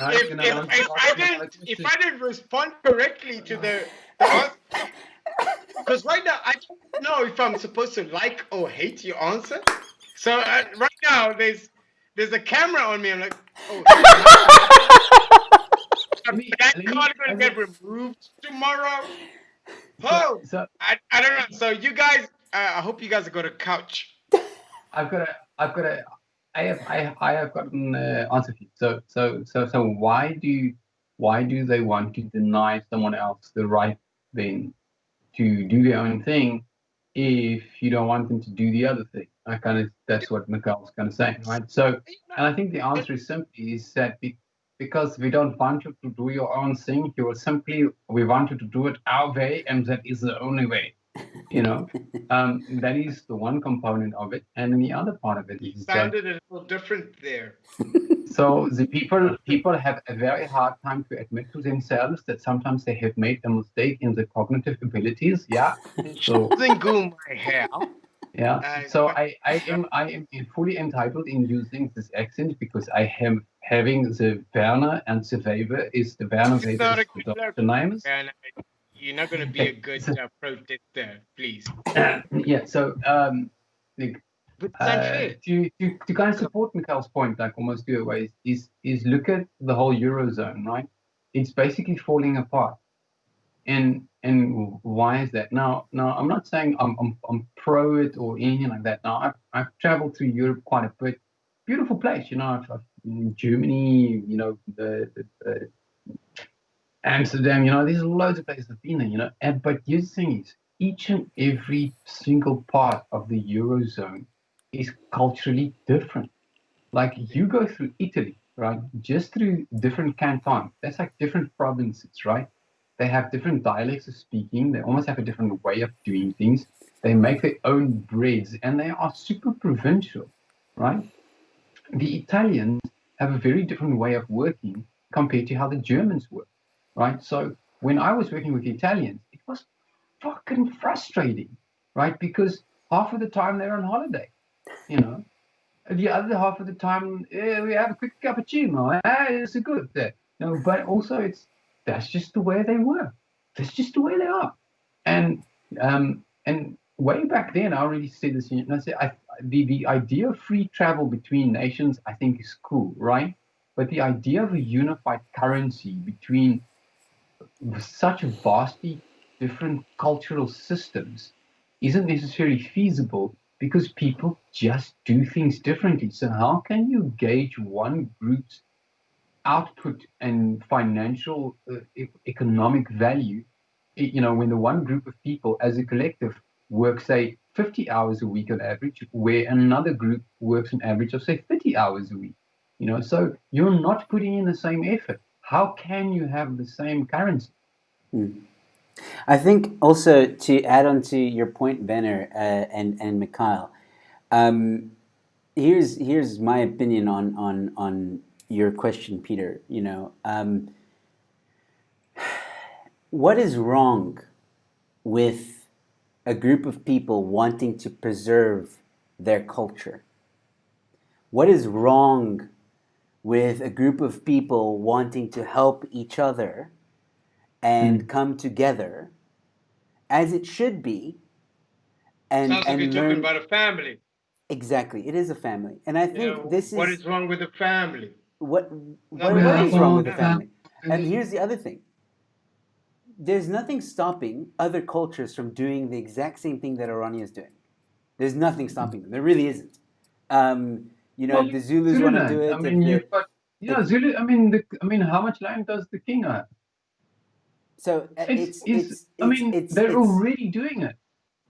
if I didn't respond correctly to the answer, because right now I don't know if I'm supposed to like or hate your answer. So right now there's a camera on me. I'm like, oh, that card gonna get removed tomorrow. Oh, I don't know. So you guys, I hope you guys have got a couch. I have got an answer for you. So why do they want to deny someone else the right then to do their own thing if you don't want them to do the other thing? That's what Mikhail's kind of saying, right? So, and I think the answer is simply is that because we don't want you to do your own thing, we want you to do it our way, and that is the only way. That is the one component of it, and then the other part of it is sounded a little different there. So the people have a very hard time to admit to themselves that sometimes they have made a mistake in the cognitive abilities. Yeah. So my hair. Yeah. So I am fully entitled in using this accent because I am having the Werner and the Weber is the Werner Weber the names. You're not going to be a good protester, please. Yeah. So to kind of support Mikhail's point, like almost two ways, is look at the whole Eurozone, right? It's basically falling apart. And why is that? Now I'm not saying I'm pro it or anything like that. Now I've traveled through Europe quite a bit. Beautiful place, I've in Germany, the Amsterdam, there's loads of places I've been there, but the thing is, each and every single part of the Eurozone is culturally different. Like you go through Italy, right? Just through different cantons. That's like different provinces, right? They have different dialects of speaking. They almost have a different way of doing things. They make their own breads, and they are super provincial, right? The Italians have a very different way of working compared to how the Germans work, right? So when I was working with the Italians, it was fucking frustrating, right? Because half of the time they're on holiday, The other half of the time, we have a quick cappuccino. It's a good thing. But also that's just the way they were. That's just the way they are. And way back then, I already said this. I said the idea of free travel between nations, I think, is cool, right? But the idea of a unified currency between such vastly different cultural systems isn't necessarily feasible because people just do things differently. So how can you gauge one group's output and financial economic value, when the one group of people as a collective works, say, 50 hours a week on average, where another group works an average of, say, 30 hours a week? So you're not putting in the same effort. How can you have the same currency? I think also to add on to your point, Werner and Mikhail, Here's my opinion on your question, Peter. What is wrong with a group of people wanting to preserve their culture? What is wrong with a group of people wanting to help each other and come together as it should be and Sounds like you're learn? talking about a family. Exactly, it is a family, and I think this what is is wrong with a family? what Nothing is wrong with the wrong. family. And here's the other thing: there's nothing stopping other cultures from doing the exact same thing that Orania is doing. There's nothing stopping them. There really isn't. If the Zulus want to do it. I mean, you've got Zulu. I mean, how much land does the king have? So they're already doing it.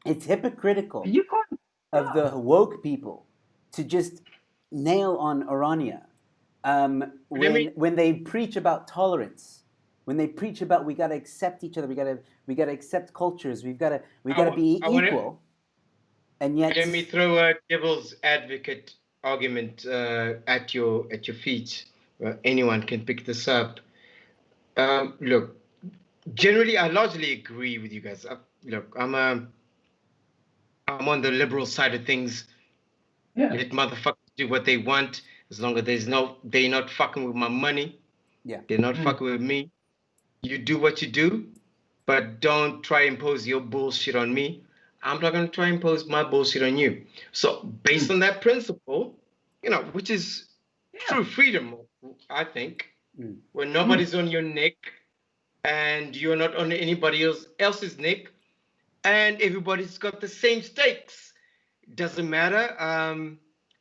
It's hypocritical You can't. of the woke people to just nail on Orania when they preach about tolerance, when they preach about we gotta accept each other, we gotta accept cultures, we gotta be equal, and yet let me throw a devil's advocate argument at your feet. Anyone can pick this up. Look, generally, I largely agree with you guys. Look, I'm on the liberal side of things. Yeah. Let motherfuckers do what they want as long as they're not fucking with my money. Yeah. They're not fucking with me. You do what you do, but don't try and impose your bullshit on me. I'm not going to try and impose my bullshit on you. So based on that principle, which is true freedom, I think, when nobody's on your neck and you're not on anybody else's neck and everybody's got the same stakes. It doesn't matter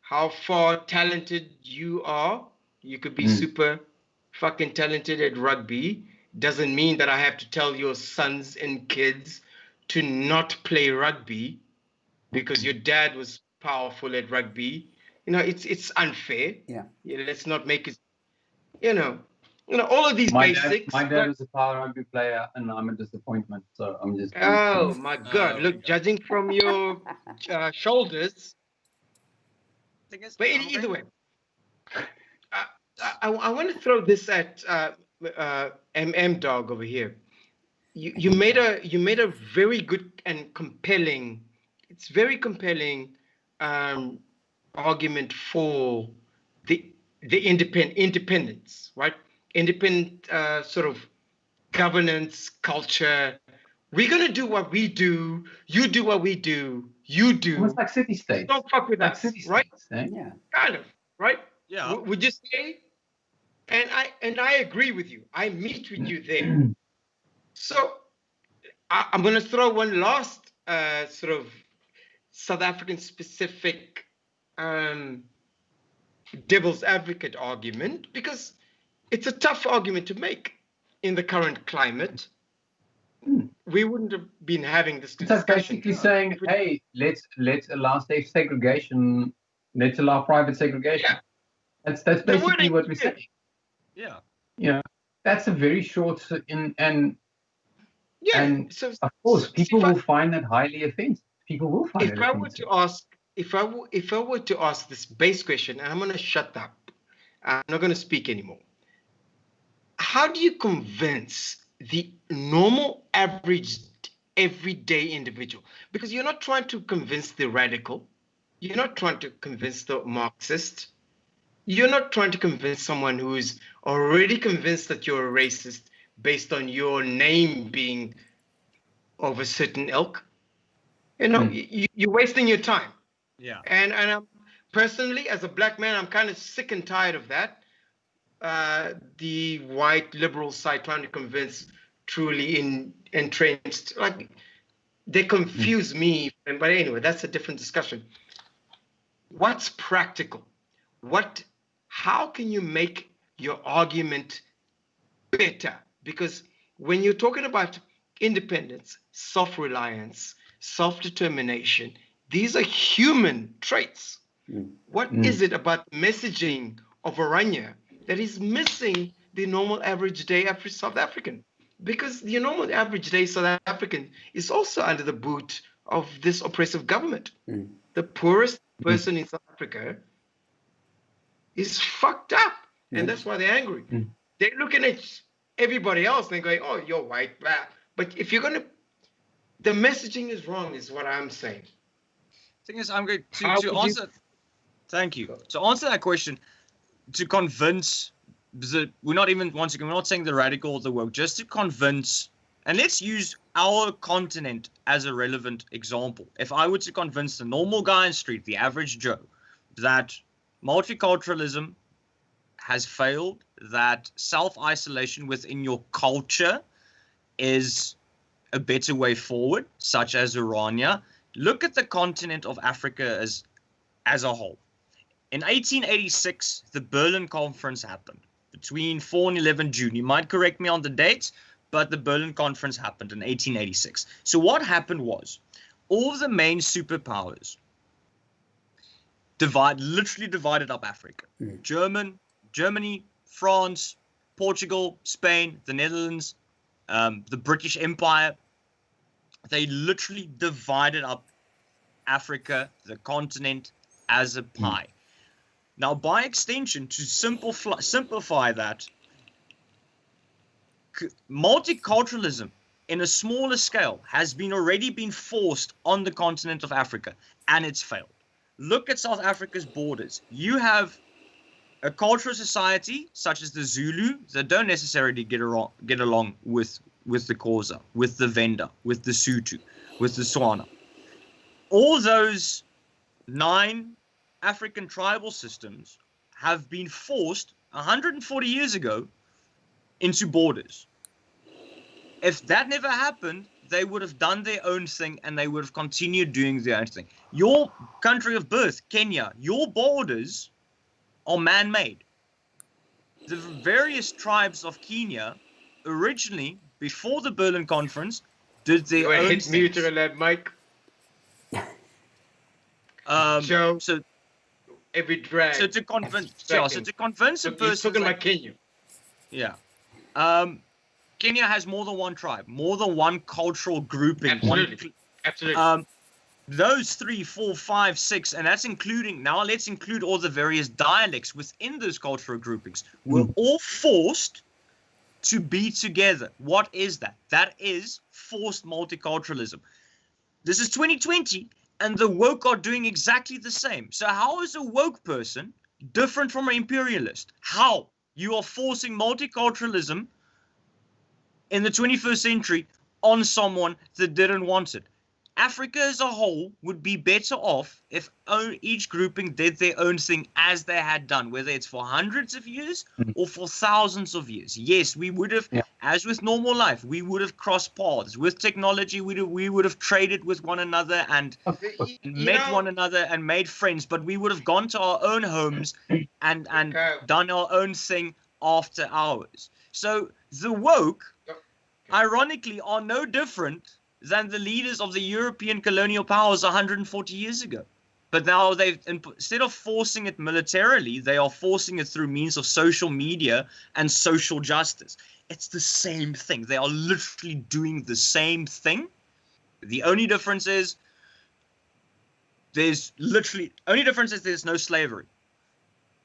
how far talented you are. You could be super fucking talented at rugby. Doesn't mean that I have to tell your sons and kids to not play rugby because your dad was powerful at rugby. It's unfair. Yeah. Let's not make it. All of these basics. My dad was a power rugby player, and I'm a disappointment. So I'm just. Oh my God! Look, judging from your shoulders. But either way, I want to throw this at Dog over here. You made a very good and compelling. It's very compelling argument for the independence, right? Independent sort of governance culture. We're gonna do what we do. You do what we do. You do. Almost like city states. Don't fuck with us, right? Yeah. Kind of, right? Yeah. Would you say? And I agree with you. I meet with you there. So I'm gonna throw one last sort of South African specific devil's advocate argument because it's a tough argument to make in the current climate. We wouldn't have been having this discussion. So basically saying, hey, let's allow safe segregation, let's allow private segregation. Yeah. That's basically what we're saying. Yeah. Yeah. That's a very short and so of course people will find that highly offensive. People will find it offensive. If I were to ask this base question, and I'm gonna shut up, I'm not gonna speak anymore. How do you convince the normal, average, everyday individual? Because you're not trying to convince the radical. You're not trying to convince the Marxist. You're not trying to convince someone who is already convinced that you're a racist based on your name being of a certain ilk. You're wasting your time. Yeah. And I'm personally, as a black man, I'm kind of sick and tired of that. The white liberal side trying to convince truly entrenched, like they confuse me. But anyway, that's a different discussion. What's practical? How can you make your argument better? Because when you're talking about independence, self-reliance, self-determination, these are human traits. What is it about messaging of Orania that is missing the normal average day South African? Because the normal average day South African is also under the boot of this oppressive government. The poorest person in South Africa is fucked up, and that's why they're angry. They're looking at everybody else and they're going, "Oh, you're white," blah. But if you're gonna, the messaging is wrong, is what I'm saying. Thing is, I'm going to answer. Thank you. To answer that question, to convince we're not even once again, we're not saying the radical or the woke, just to convince, and let's use our continent as a relevant example. If I were to convince the normal guy in the street, the average Joe, that multiculturalism has failed, that self-isolation within your culture is a better way forward, such as Urania. Look at the continent of Africa as a whole. In 1886, the Berlin Conference happened. Between 4 and 11 June. You might correct me on the dates, but the Berlin Conference happened in 1886. So what happened was, all of the main superpowers literally divided up Africa. Germany, France, Portugal, Spain, the Netherlands, the British Empire. They literally divided up Africa, the continent, as a pie. Now, by extension, to simplify that, multiculturalism in a smaller scale has already been forced on the continent of Africa, and it's failed. Look at South Africa's borders. You have a cultural society such as the Zulu that don't necessarily get along with the Xhosa, with the Venda, with the Sotho, with the Tswana. All those 9 African tribal systems have been forced 140 years ago into borders. If that never happened, they would have done their own thing and they would have continued doing their own thing. Your country of birth, Kenya, your borders are man-made. The various tribes of Kenya originally, before the Berlin Conference, did their own thing. Mute on that mic. Joe. So every drag. So to convince a person. He's talking about Kenya. Yeah. Kenya has more than one tribe, more than one cultural grouping. Absolutely. Those 3, 4, 5, 6, and that's including, now let's include all the various dialects within those cultural groupings, were all forced to be together. What is that? That is forced multiculturalism. This is 2020, and the woke are doing exactly the same. So how is a woke person different from an imperialist? How? You are forcing multiculturalism in the 21st century on someone that didn't want it. Africa as a whole would be better off if each grouping did their own thing as they had done, whether it's for hundreds of years or for thousands of years. Yes, we would have, as with normal life, we would have crossed paths. With technology, we would have traded with one another and met one another and made friends, but we would have gone to our own homes and done our own thing after hours. So the woke, ironically, are no different than the leaders of the European colonial powers 140 years ago. But now instead of forcing it militarily, they are forcing it through means of social media and social justice. It's the same thing. They are literally doing the same thing. The only difference is there's no slavery.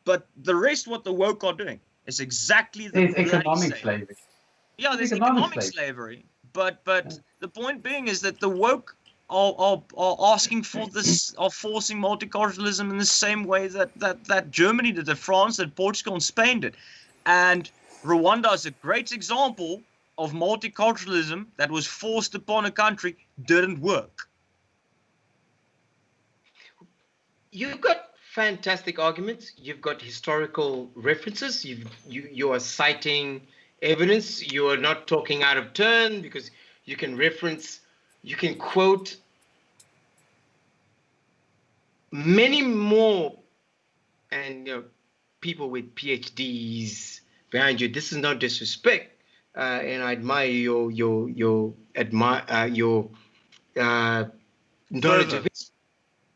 But the rest, what the woke are doing, is exactly the same. There's economic slavery. Yeah, there's economic slavery. But the point being is that the woke are asking for this, are forcing multiculturalism in the same way that Germany did, that France did, Portugal and Spain did. And Rwanda is a great example of multiculturalism that was forced upon a country, didn't work. You've got fantastic arguments. You've got historical references. You are citing evidence. You are not talking out of turn because you can reference, you can quote many more, and people with PhDs behind you. This is no disrespect, and I admire your knowledge of it.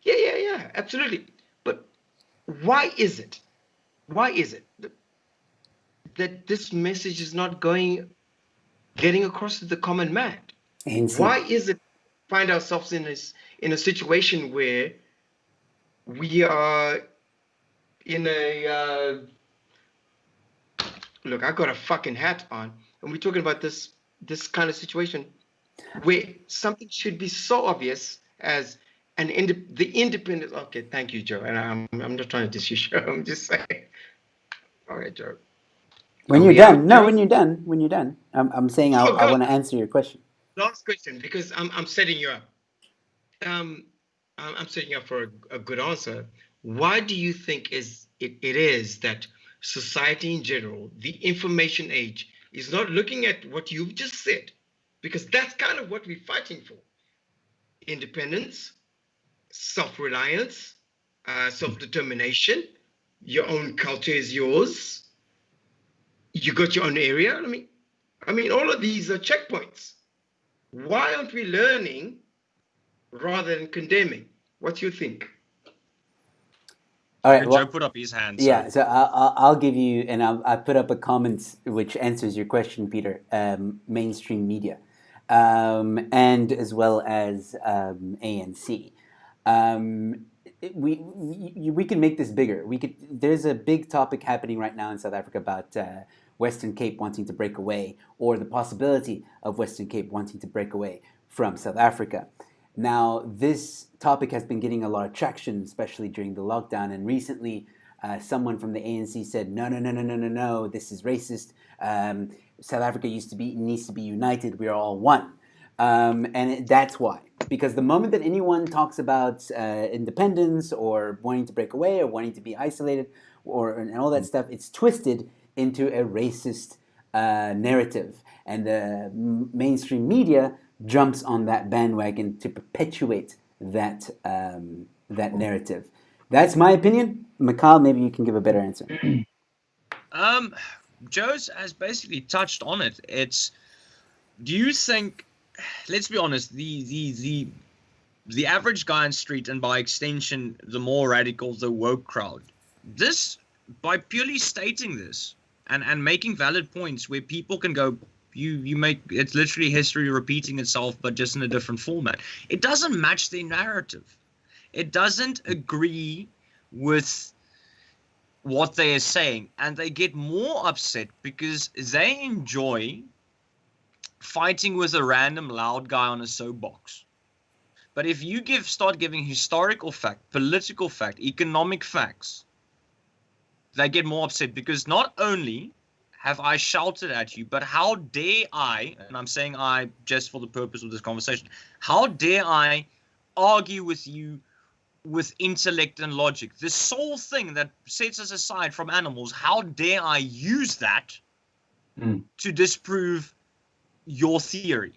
Yeah, absolutely. But why is it that this message is not getting across to the common man? Why is it find ourselves in a situation where we are in a look. I got a fucking hat on, and we're talking about this kind of situation where something should be so obvious as the independent. Okay, thank you, Joe. And I'm not trying to diss you, Joe. I'm just saying. All right, Joe. When you're done, when you're done, I'm saying I God. want to answer your question. Last question, because I'm setting you up. I'm setting you up for a good answer. Why do you think it is that society in general, the information age, is not looking at what you've just said? Because that's kind of what we're fighting for. Independence, self-reliance, self-determination, your own culture is yours. You got your own area. I mean, all of these are checkpoints. Why aren't we learning rather than condemning? What do you think? All right, Joe put up his hand. Yeah, so I'll give you, and I put up a comment which answers your question, Peter. Mainstream media, and as well as ANC. We can make this bigger. There's a big topic happening right now in South Africa about Western Cape wanting to break away, or the possibility of Western Cape wanting to break away from South Africa. Now, this topic has been getting a lot of traction, especially during the lockdown. And recently, someone from the ANC said, no, this is racist. South Africa needs to be united. We are all one. That's why. Because the moment that anyone talks about independence or wanting to break away or wanting to be isolated and all that stuff, it's twisted into a racist narrative. And the mainstream media jumps on that bandwagon to perpetuate that narrative. That's my opinion. Mikhail, maybe you can give a better answer. Joe's has basically touched on it. Do you think, let's be honest, the average guy on the street, and by extension the more radical, the woke crowd, this, by purely stating this and making valid points where people can go, you make, it's literally history repeating itself, but just in a different format. It doesn't match their narrative. It doesn't agree with what they are saying, and they get more upset because they enjoy fighting with a random loud guy on a soapbox. But if you start giving historical fact, political fact, economic facts, they get more upset, because not only have I shouted at you, but how dare I, and I'm saying I just for the purpose of this conversation, how dare I argue with you with intellect and logic? The sole thing that sets us aside from animals, how dare I use that to disprove your theory?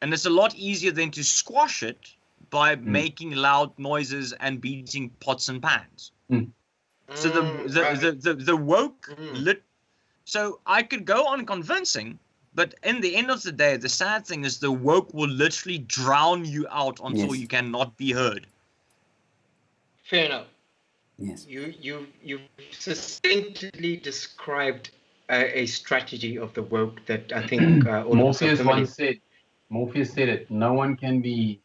And it's a lot easier than to squash it by making loud noises and beating pots and pans. So the woke so I could go on convincing, but in the end of the day, the sad thing is the woke will literally drown you out until you cannot be heard. Fair enough. Yes. You succinctly described a strategy of the woke that I think Morpheus once said. Morpheus said it. No one can be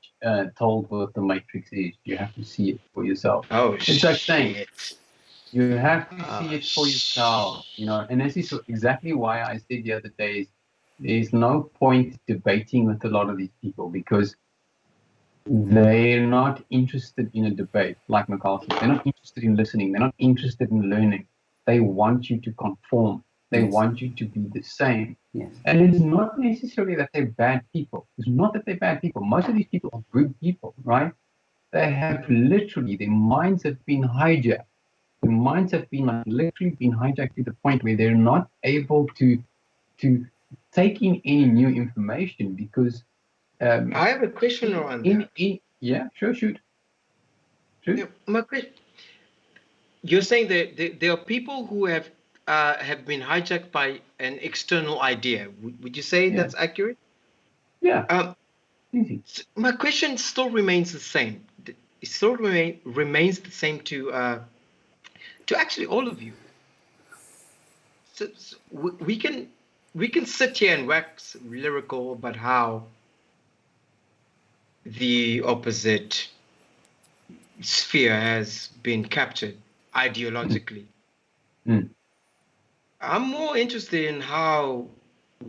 told what the Matrix is. You have to see it for yourself. Oh, it's like saying you have to see it for yourself. You know, and this is exactly why I said the other day, there's no point debating with a lot of these people, because they're not interested in a debate. Like Mikhail said, they're not interested in listening. They're not interested in learning. They want you to conform. They want you to be the same. Yes. And it's not necessarily that they're bad people. It's not that they're bad people. Most of these people are good people, right? They have literally, their minds have been hijacked. Their minds have been literally been hijacked to the point where they're not able to take in any new information, because I have a question around that. Yeah, sure, shoot. Yeah, my question. You're saying that there are people who have been hijacked by an external idea. Would you say that's accurate? Yeah. Easy. My question still remains the same. It still remains the same to actually all of you. So we can sit here and wax lyrical about how the opposite sphere has been captured ideologically. I'm more interested in how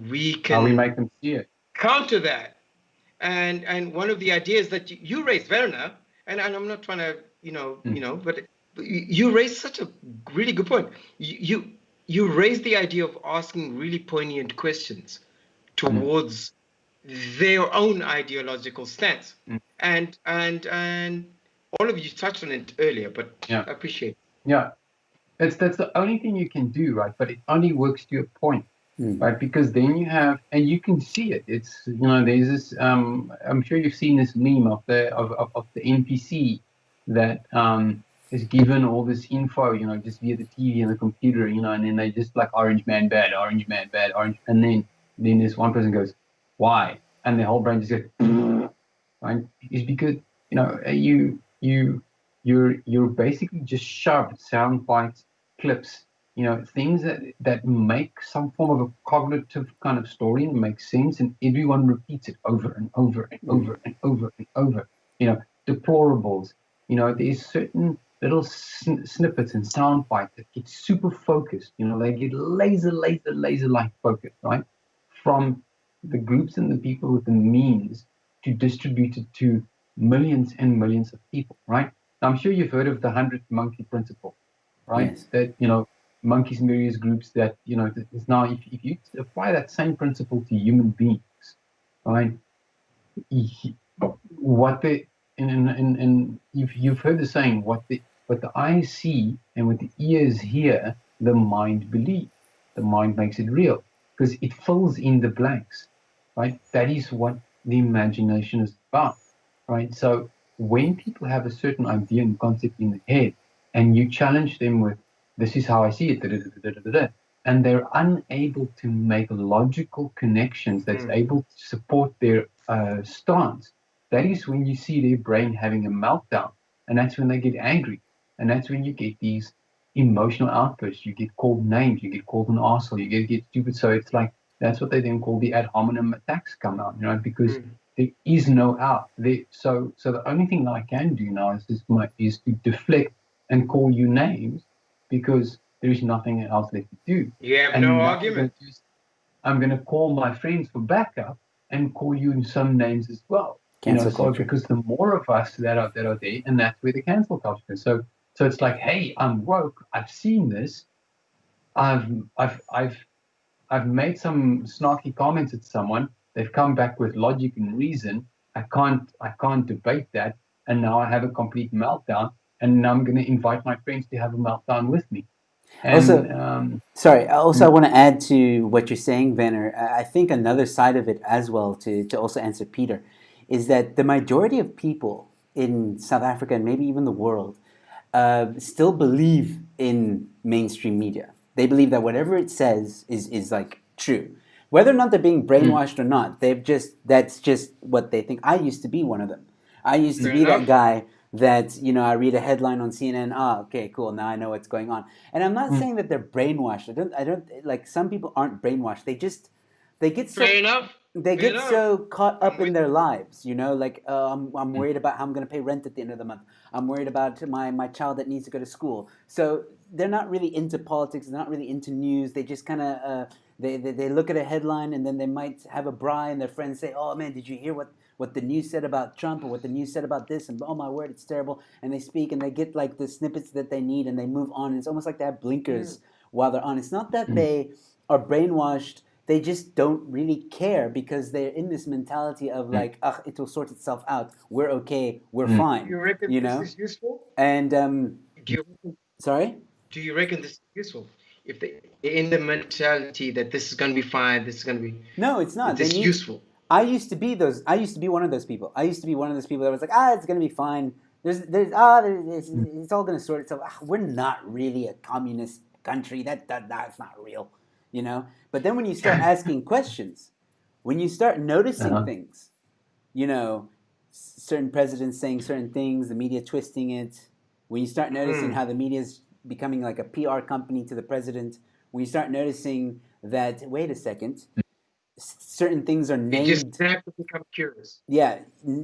we can make them see it. counter that. And one of the ideas that you raised, Werner, and I'm not trying to, but you raised such a really good point. You raised the idea of asking really poignant questions towards their own ideological stance. And all of you touched on it earlier, but I appreciate it. Yeah. That's the only thing you can do, right? But it only works to a point. Right, because then you have, and you can see it. It's there's this. I'm sure you've seen this meme of the NPC that is given all this info, just via the TV and the computer, and then they just like orange man bad, orange, and then this one person goes, why? And the whole brain just goes, right? It's because you're basically just shoved sound bites, clips. Things that make some form of a cognitive kind of story and make sense, and everyone repeats it over and over and over and over and over. Deplorables. There's certain little snippets and sound bites that get super focused. They get laser like focused, right? From the groups and the people with the means to distribute it to millions and millions of people, right? Now, I'm sure you've heard of the 100 monkey principle, right? Yes. That, monkeys in various groups that, is now, if you apply that same principle to human beings, right? What they, and you've heard the saying, what the eyes see and what the ears hear, the mind believes. The mind makes it real because it fills in the blanks, right? That is what the imagination is about, right? So when people have a certain idea and concept in the head, and you challenge them with, this is how I see it, and they're unable to make logical connections that's able to support their stance, that is when you see their brain having a meltdown, and that's when they get angry, and that's when you get these emotional outbursts. You get called names, you get called an arsehole, you get stupid. So it's like, that's what they then call the ad hominem attacks come out, because there is no out. So the only thing that I can do now is to deflect and call you names, because there is nothing else left to do. You have no argument. I'm going to call my friends for backup and call you some names as well. Cancel culture. Because the more of us that are there, and that's where the cancel culture is. So it's like, hey, I'm woke. I've seen this. I've made some snarky comments at someone. They've come back with logic and reason. I can't debate that. And now I have a complete meltdown. And now I'm going to invite my friends to have a meltdown with me. And, I want to add to what you're saying, Werner. I think another side of it as well, to also answer Peter, is that the majority of people in South Africa and maybe even the world still believe in mainstream media. They believe that whatever it says is like true. Whether or not they're being brainwashed or not, that's just what they think. I used to be one of them. I used to be that guy that, I read a headline on CNN, okay, cool, now I know what's going on. And I'm not saying that they're brainwashed. I don't like, some people aren't brainwashed. They get so caught up in their lives, like, I'm worried about how I'm going to pay rent at the end of the month. I'm worried about my child that needs to go to school. So they're not really into politics. They're not really into news. They just kind of, they look at a headline, and then they might have a braai, and their friends say, oh man, did you hear what the news said about Trump, or what the news said about this, and oh my word, it's terrible. And they speak, and they get like the snippets that they need, and they move on. And it's almost like they have blinkers while they're on. It's not that they are brainwashed. They just don't really care, because they're in this mentality of like, it will sort itself out. We're okay. We're fine. Do you reckon this is useful? And sorry? Do you reckon this is useful? If they're in the mentality that this is going to be fine, this is going to be... No, it's not. This is useful. I used to be one of those people. I used to be one of those people that was like, it's going to be fine. It's all going to sort itself out. We're not really a communist country. That's not real, But then when you start asking questions, when you start noticing things, certain presidents saying certain things, the media twisting it, when you start noticing how the media is becoming like a PR company to the president, when you start noticing that, wait a second, certain things are named... You just have to become curious. Yeah,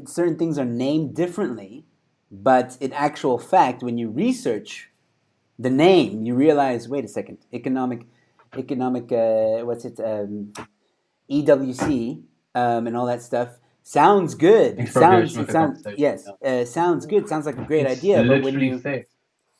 certain things are named differently, But in actual fact, when you research the name, you realize, wait a second, economic, what's it, EWC, and all that stuff sounds good. Sounds yes, sounds good. Sounds like a great idea. But when you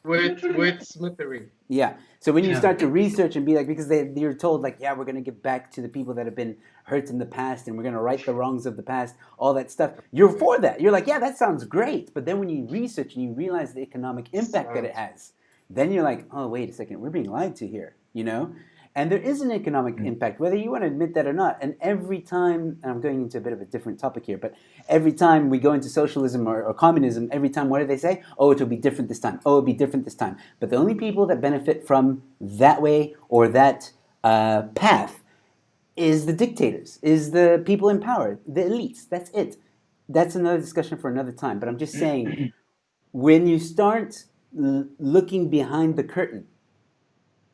with smithery. Yeah. So when you start to research and be like, because you're told like, yeah, we're going to give back to the people that have been hurt in the past, and we're going to right the wrongs of the past, all that stuff. You're for that. You're like, yeah, that sounds great. But then when you research and you realize the economic impact that it has, then you're like, oh, wait a second, we're being lied to here, you know? And there is an economic impact, whether you want to admit that or not. And every time, and I'm going into a bit of a different topic here, but every time we go into socialism or communism, every time, what do they say? Oh, it'll be different this time. Oh, it'll be different this time. But the only people that benefit from that way or that path is the dictators, is the people in power, the elites. That's it. That's another discussion for another time. But I'm just saying, when you start looking behind the curtain,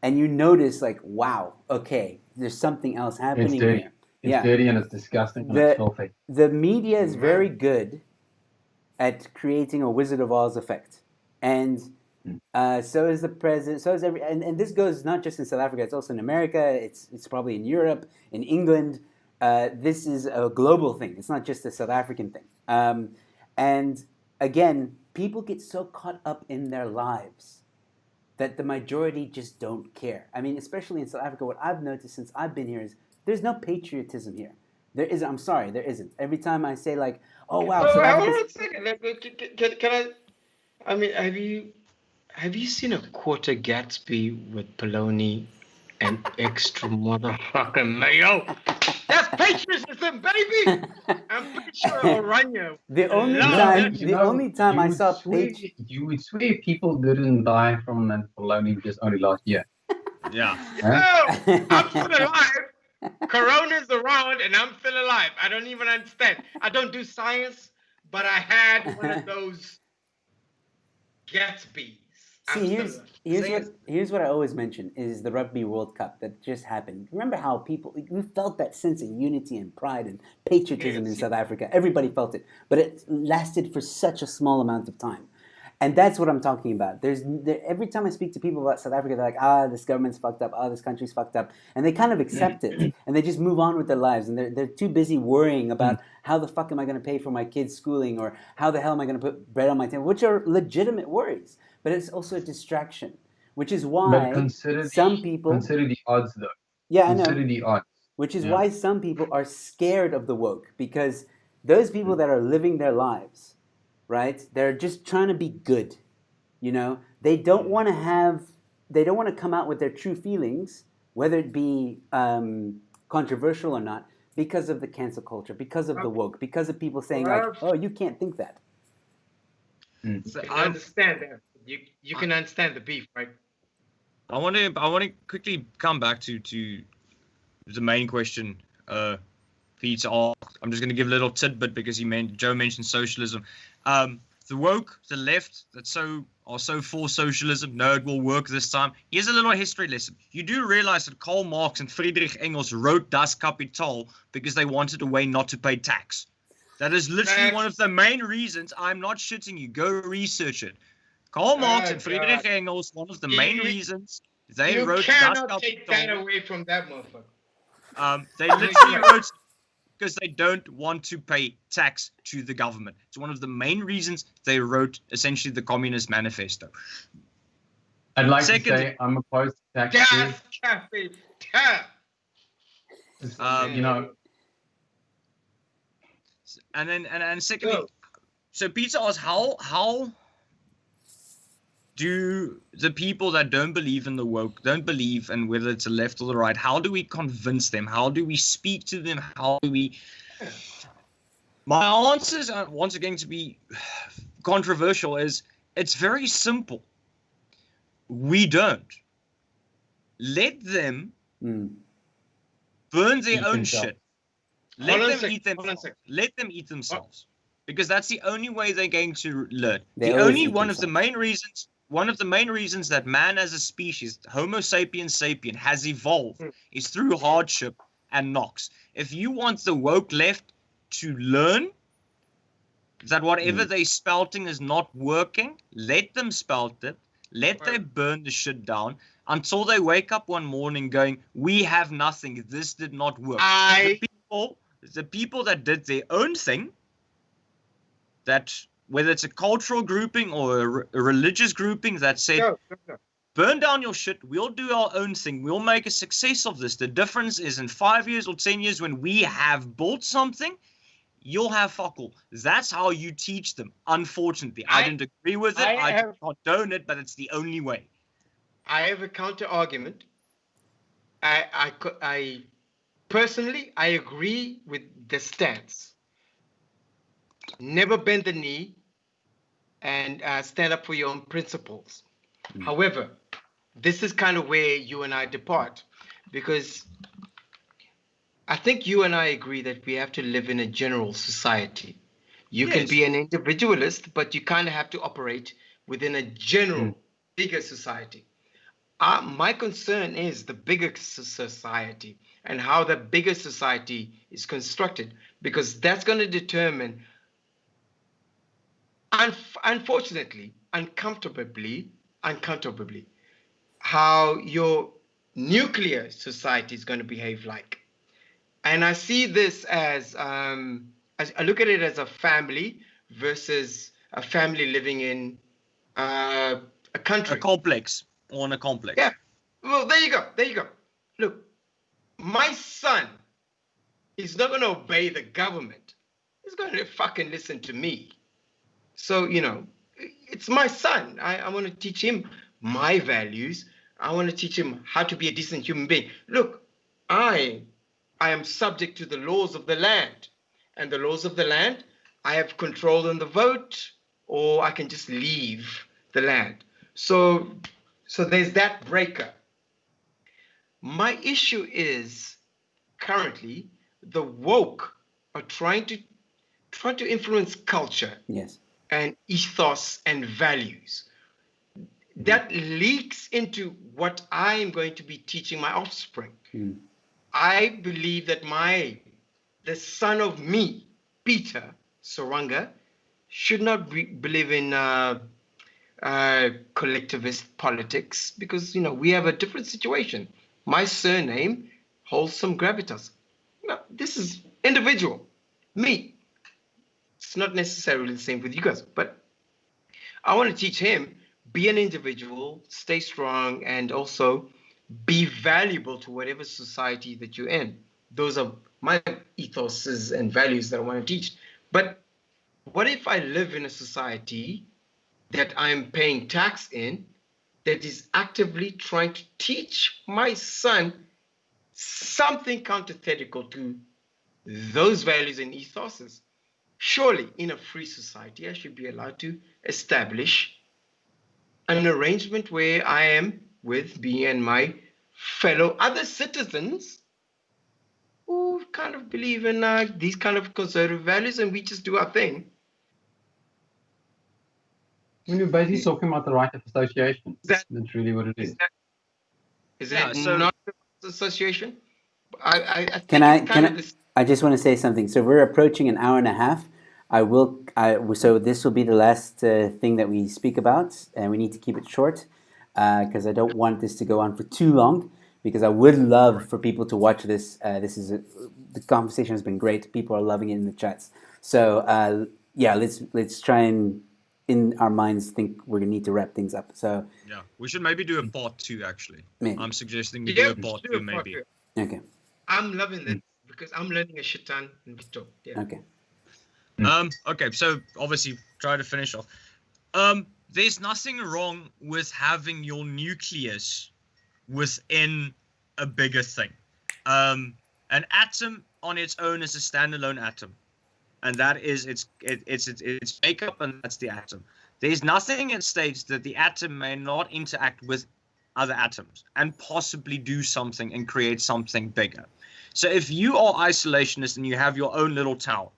and you notice, like, wow, okay, there's something else happening here. It's dirty and it's disgusting and it's filthy. The media is very good at creating a Wizard of Oz effect. And so is the president, so is and this goes not just in South Africa, it's also in America, it's probably in Europe, in England. This is a global thing. It's not just a South African thing. And again, people get so caught up in their lives that the majority just don't care. I mean, especially in South Africa, what I've noticed since I've been here is there's no patriotism here. There isn't. I'm sorry, there isn't. Every time I say like, oh wow, Hold on a second. Can I mean, have you seen a quarter Gatsby with Polony and extra motherfucking mayo? That's patriotism, baby. I'm pretty sure I'll run you. The only time I saw you would swear people didn't die from that polony just only last year. Yeah. Huh? No, I'm still alive. Corona's around and I'm still alive. I don't even understand. I don't do science, but I had one of those Gatsby's. See, here's what I always mention is the Rugby World Cup that just happened. Remember how we felt that sense of unity and pride and patriotism in South Africa. Everybody felt it, but it lasted for such a small amount of time. And that's what I'm talking about. Every time I speak to people about South Africa, they're like, this government's fucked up, this country's fucked up. And they kind of accept it. And they just move on with their lives. And they're too busy worrying about how the fuck am I going to pay for my kids' schooling, or how the hell am I going to put bread on my table, which are legitimate worries. But it's also a distraction, which is why some people... Consider the odds, though. Yeah, consider I know. The odds. Which is why some people are scared of the woke. Because those people that are living their lives... right? They're just trying to be good, you know? They don't want to come out with their true feelings, whether it be controversial or not, because of the cancel culture, because of the woke, because of people saying like, oh, you can't think that. So I understand that. You can understand the beef, right? I want to quickly come back to the main question. Peter, I'm just going to give a little tidbit because Joe mentioned socialism. The woke, the left, are so for socialism. No, it will work this time. Here's a little history lesson. You do realize that Karl Marx and Friedrich Engels wrote Das Kapital because they wanted a way not to pay tax. That is literally one of the main reasons. I'm not shitting you. Go research it. Karl Marx and Friedrich Engels, one of the main reasons they wrote Das Kapital. You cannot take that away from that motherfucker. They literally wrote... because they don't want to pay tax to the government. It's one of the main reasons they wrote essentially the Communist Manifesto. I'd like to say I'm opposed to tax. You know. And secondly, so Peter asked how do the people that don't believe in the woke, don't believe in whether it's the left or the right, how do we convince them? How do we speak to them? How do we... My answers are once again to be controversial is it's very simple. We don't. Let them burn their own shit. Let them eat themselves. Let them eat themselves. Because that's the only way they're going to learn. One of the main reasons that man as a species, Homo sapiens sapien, has evolved is through hardship and knocks. If you want the woke left to learn, that whatever they spouting is not working, let them spout it, let them burn the shit down until they wake up one morning going, we have nothing, this did not work. The people that did their own thing, that whether it's a cultural grouping or a religious grouping that said, burn down your shit, we'll do our own thing, we'll make a success of this. The difference is in 5 years or 10 years when we have built something, you'll have fuck all. That's how you teach them. Unfortunately, I didn't agree with it. I don't condone it, but it's the only way. I have a counter argument. I personally, I agree with the stance. Never bend the knee and stand up for your own principles. However, this is kind of where you and I depart, because I think you and I agree that we have to live in a general society. You can be an individualist, but you kind of have to operate within a general, bigger society. My concern is the bigger society and how the bigger society is constructed, because that's going to determine, unfortunately, uncomfortably, how your nuclear society is going to behave like. And I see this as I look at it as a family versus a family living in a country. A complex. On a complex. Yeah. Well, there you go. Look, my son is not going to obey the government. He's going to fucking listen to me. So, it's my son. I want to teach him my values. I want to teach him how to be a decent human being. Look, I am subject to the laws of the land. And the laws of the land, I have control on the vote, or I can just leave the land. So there's that breaker. My issue is currently the woke are trying to influence culture, and ethos and values. That leaks into what I am going to be teaching my offspring. I believe that the son of me, Peter Saranga, should not believe in collectivist politics, because we have a different situation. My surname holds some gravitas. This is individual, me. It's not necessarily the same with you guys, but I want to teach him, be an individual, stay strong, and also be valuable to whatever society that you're in. Those are my ethoses and values that I want to teach. But what if I live in a society that I'm paying tax in that is actively trying to teach my son something antithetical to those values and ethoses? Surely, in a free society, I should be allowed to establish an arrangement where I am with me and my fellow other citizens who kind of believe in these kind of conservative values, and we just do our thing. When you're basically talking about the right of association, that's really what it is. Is that not association? I just want to say something. So we're approaching an hour and a half. So this will be the last thing that we speak about, and we need to keep it short because I don't want this to go on for too long. Because I would love for people to watch this. The conversation has been great. People are loving it in the chats. So let's try and in our minds think we're gonna need to wrap things up. So yeah, we should maybe do a part 2 actually. Maybe. I'm suggesting we do a part 2 maybe. Okay. I'm loving this because I'm learning a shit ton in TikTok. Yeah. Okay. Okay, so obviously try to finish off. There's nothing wrong with having your nucleus within a bigger thing. An atom on its own is a standalone atom, and that is its makeup, and that's the atom. There's nothing that states that the atom may not interact with other atoms and possibly do something and create something bigger. So if you are isolationist and you have your own little town,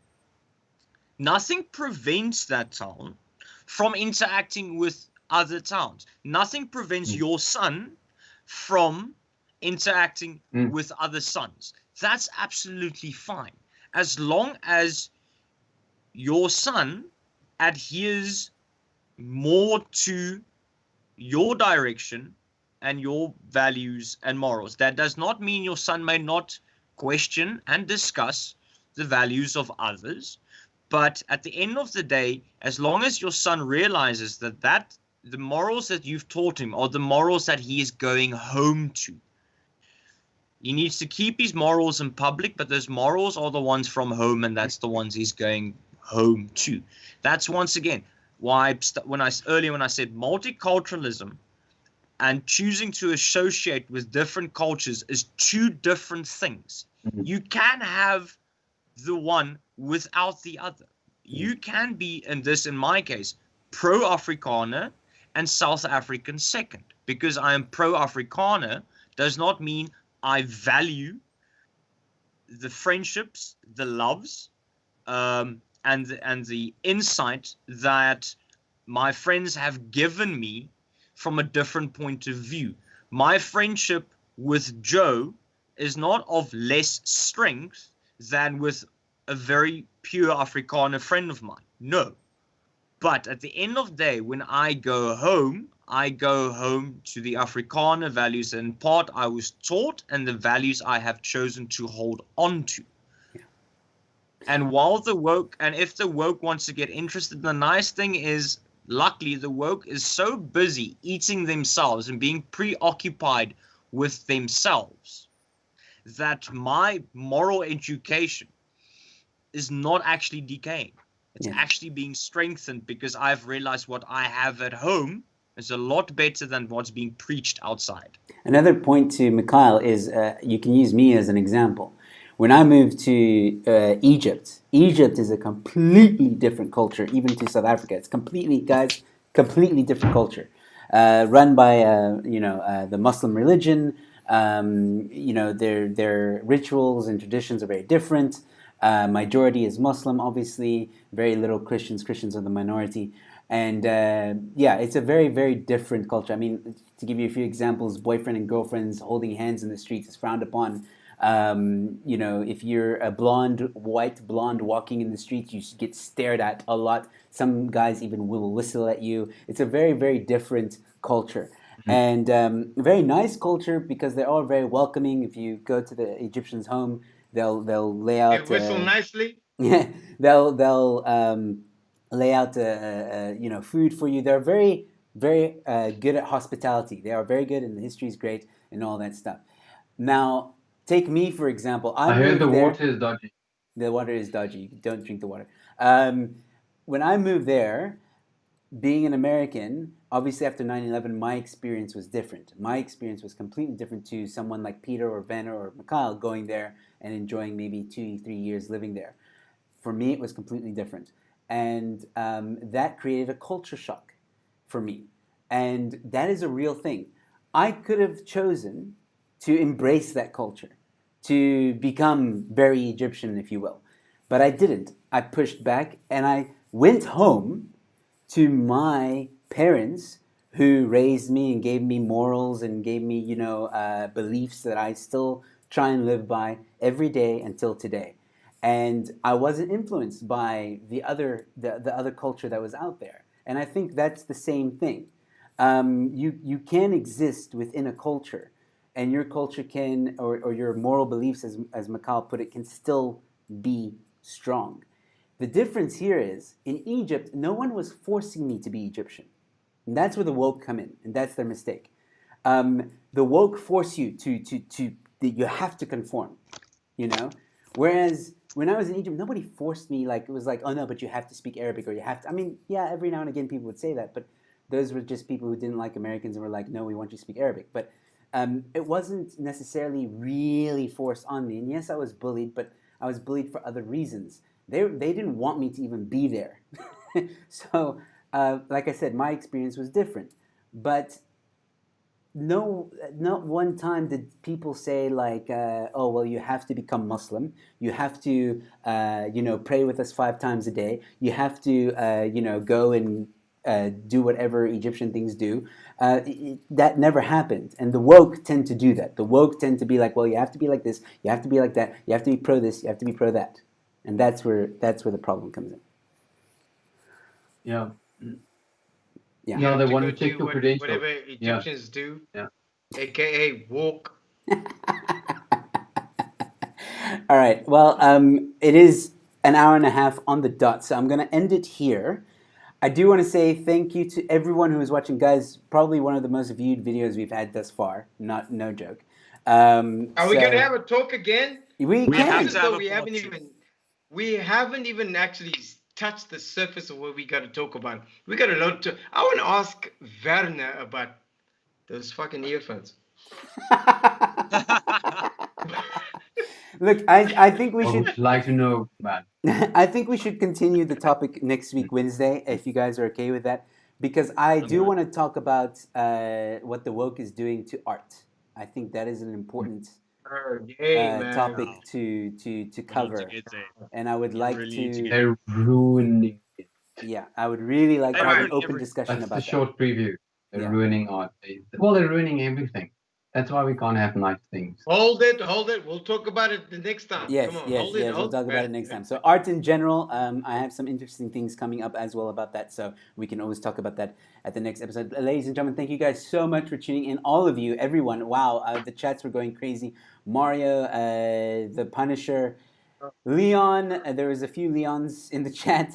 nothing prevents that town from interacting with other towns. Nothing prevents your son from interacting with other sons. That's absolutely fine. As long as your son adheres more to your direction and your values and morals. That does not mean your son may not question and discuss the values of others, but at the end of the day, as long as your son realizes that the morals that you've taught him are the morals that he is going home to, he needs to keep his morals in public, but those morals are the ones from home, and that's the ones he's going home to. That's once again why when I said multiculturalism and choosing to associate with different cultures is two different things. Mm-hmm. You can have the one without the other. You can be, in my case, pro-Afrikaner and South African second. Because I am pro-Afrikaner does not mean I value the friendships, the loves, and the insight that my friends have given me from a different point of view. My friendship with Joe is not of less strength than with a very pure Afrikaner friend of mine. No. But at the end of the day, when I go home to the Afrikaner values and in part I was taught and the values I have chosen to hold on to. Yeah. And while if the woke wants to get interested, the nice thing is, luckily, the woke is so busy eating themselves and being preoccupied with themselves that my moral education is not actually decaying. It's actually being strengthened because I've realized what I have at home is a lot better than what's being preached outside. Another point to Mikhail is you can use me as an example. When I moved to Egypt is a completely different culture, even to South Africa. It's completely different culture, run by the Muslim religion. Their rituals and traditions are very different. Majority is Muslim, obviously. Very little Christians. Christians are the minority. And it's a very, very different culture. I mean, to give you a few examples, boyfriend and girlfriends holding hands in the streets is frowned upon. If you're a white blonde walking in the streets, you get stared at a lot. Some guys even will whistle at you. It's a very, very different culture. Mm-hmm. And very nice culture because they're all very welcoming. If you go to the Egyptians' home, they'll lay out. They whistle nicely. Yeah, they'll lay out food for you. They're very, very good at hospitality. They are very good, and the history is great, and all that stuff. Now, take me for example. I heard the water is dodgy. The water is dodgy. Don't drink the water. When I moved there, being an American, obviously after 9/11, my experience was different. My experience was completely different to someone like Peter or Werner or Mikhail going there and enjoying maybe 2-3 years living there. For me, it was completely different. And that created a culture shock for me. And that is a real thing. I could have chosen to embrace that culture, to become very Egyptian, if you will. But I didn't. I pushed back and I went home to my parents who raised me and gave me morals and gave me, beliefs that I still try and live by every day until today. And I wasn't influenced by the other culture that was out there. And I think that's the same thing. You can exist within a culture, and your culture can, or your moral beliefs, as Mikhail put it, can still be strong. The difference here is, in Egypt, no one was forcing me to be Egyptian. And that's where the woke come in, and that's their mistake. The woke force you to you have to conform, Whereas when I was in Egypt, nobody forced me. Like, it was like, oh no, but you have to speak Arabic, or you have to. I mean, yeah, every now and again people would say that, but those were just people who didn't like Americans and were like, no, we want you to speak Arabic. But it wasn't necessarily really forced on me. And yes, I was bullied, but I was bullied for other reasons. They didn't want me to even be there. So, like I said, my experience was different. But no, not one time did people say like, oh, well, you have to become Muslim. You have to, pray with us 5 times a day. You have to, go and do whatever Egyptian things do. That never happened. And the woke tend to do that. The woke tend to be like, well, you have to be like this. You have to be like that. You have to be pro this. You have to be pro that. And that's where the problem comes in. Yeah. Yeah. Yeah, they to want go to check do your credentials. whatever Egyptians do, Yeah. aka walk. All right. Well, it is an hour and a half on the dot, so I'm going to end it here. I do want to say thank you to everyone who is watching, guys. Probably one of the most viewed videos we've had thus far. No joke. Are we gonna have a talk again? We We have can. to have a we part haven't even actually touched the surface of what we got to talk about. We got a lot to. I want to ask Werner about those fucking earphones. Look, I think we I should. would like to know, man. I think we should continue the topic next week, Wednesday, if you guys are okay with that, because I do want to talk about what the woke is doing to art. I think that is an important Man. topic to cover, get there. and I would We like really to. need to get They're ruining it. Yeah, I would really like They to have ruin an open everything. discussion That's about the that. short preview. They're Yeah. ruining art. They're ruining everything. That's why we can't have nice things. Hold it. We'll talk about it the next time. Yes, Come on, yes, hold it. yes. We'll Hold talk about it next time. So art in general, I have some interesting things coming up as well about that. So we can always talk about that at the next episode. Ladies and gentlemen, thank you guys so much for tuning in. All of you, everyone. Wow, the chats were going crazy. Mario, the Punisher, Leon. There was a few Leons in the chat.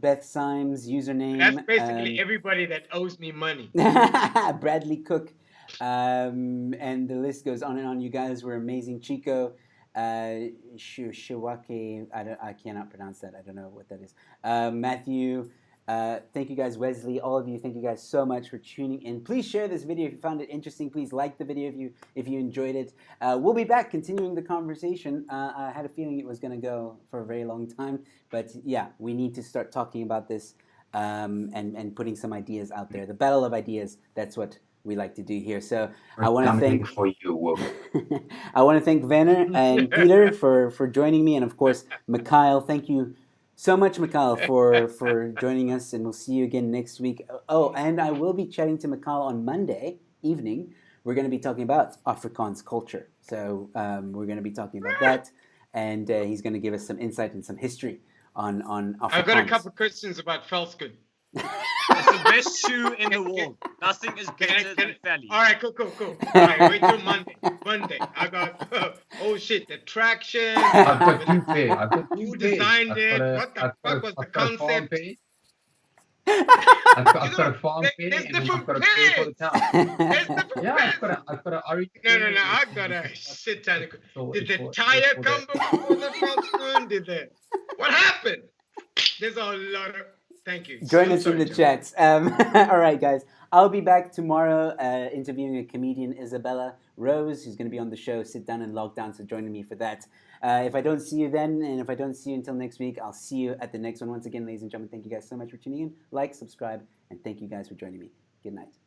Beth Symes username. That's basically everybody that owes me money. Bradley Cook. And the list goes on and on. You guys were amazing. Chico, Shiwake, I cannot pronounce that. I don't know what that is. Matthew, thank you guys. Wesley, all of you, thank you guys so much for tuning in. Please share this video if you found it interesting. Please like the video if you enjoyed it. We'll be back continuing the conversation. I had a feeling it was going to go for a very long time, but yeah, we need to start talking about this and putting some ideas out there. The battle of ideas. That's what we like to do here. So I want to thank for you. I want to thank Werner and Peter for joining me, and of course Mikhail. Thank you so much, Mikhail, for joining us, and we'll see you again next week. Oh, and I will be chatting to Mikhail on Monday evening. We're going to be talking about Afrikaans culture. So we're going to be talking about that, and he's going to give us some insight and some history on Afrikaans. I've got a couple of questions about Velskut. It's the best shoe in the world. Nothing is better than Valley. All right, cool. All right, wait till Monday. I got, oh shit, the traction. I've got two pairs. Who designed it? What the fuck was the concept? I've got a farm pair There's and then I've different got a pair for the town. There's different Yeah, pairs. I've got an orange. No, I got a shit ton. Did the tire come before the front spoon? What happened? There's a lot of. Thank you. Join us in the chats. All right, guys. I'll be back tomorrow interviewing a comedian, Isabella Rose, who's going to be on the show. Sit down and log down, so join me for that. If I don't see you then, and if I don't see you until next week, I'll see you at the next one. Once again, ladies and gentlemen, thank you guys so much for tuning in. Like, subscribe, and thank you guys for joining me. Good night.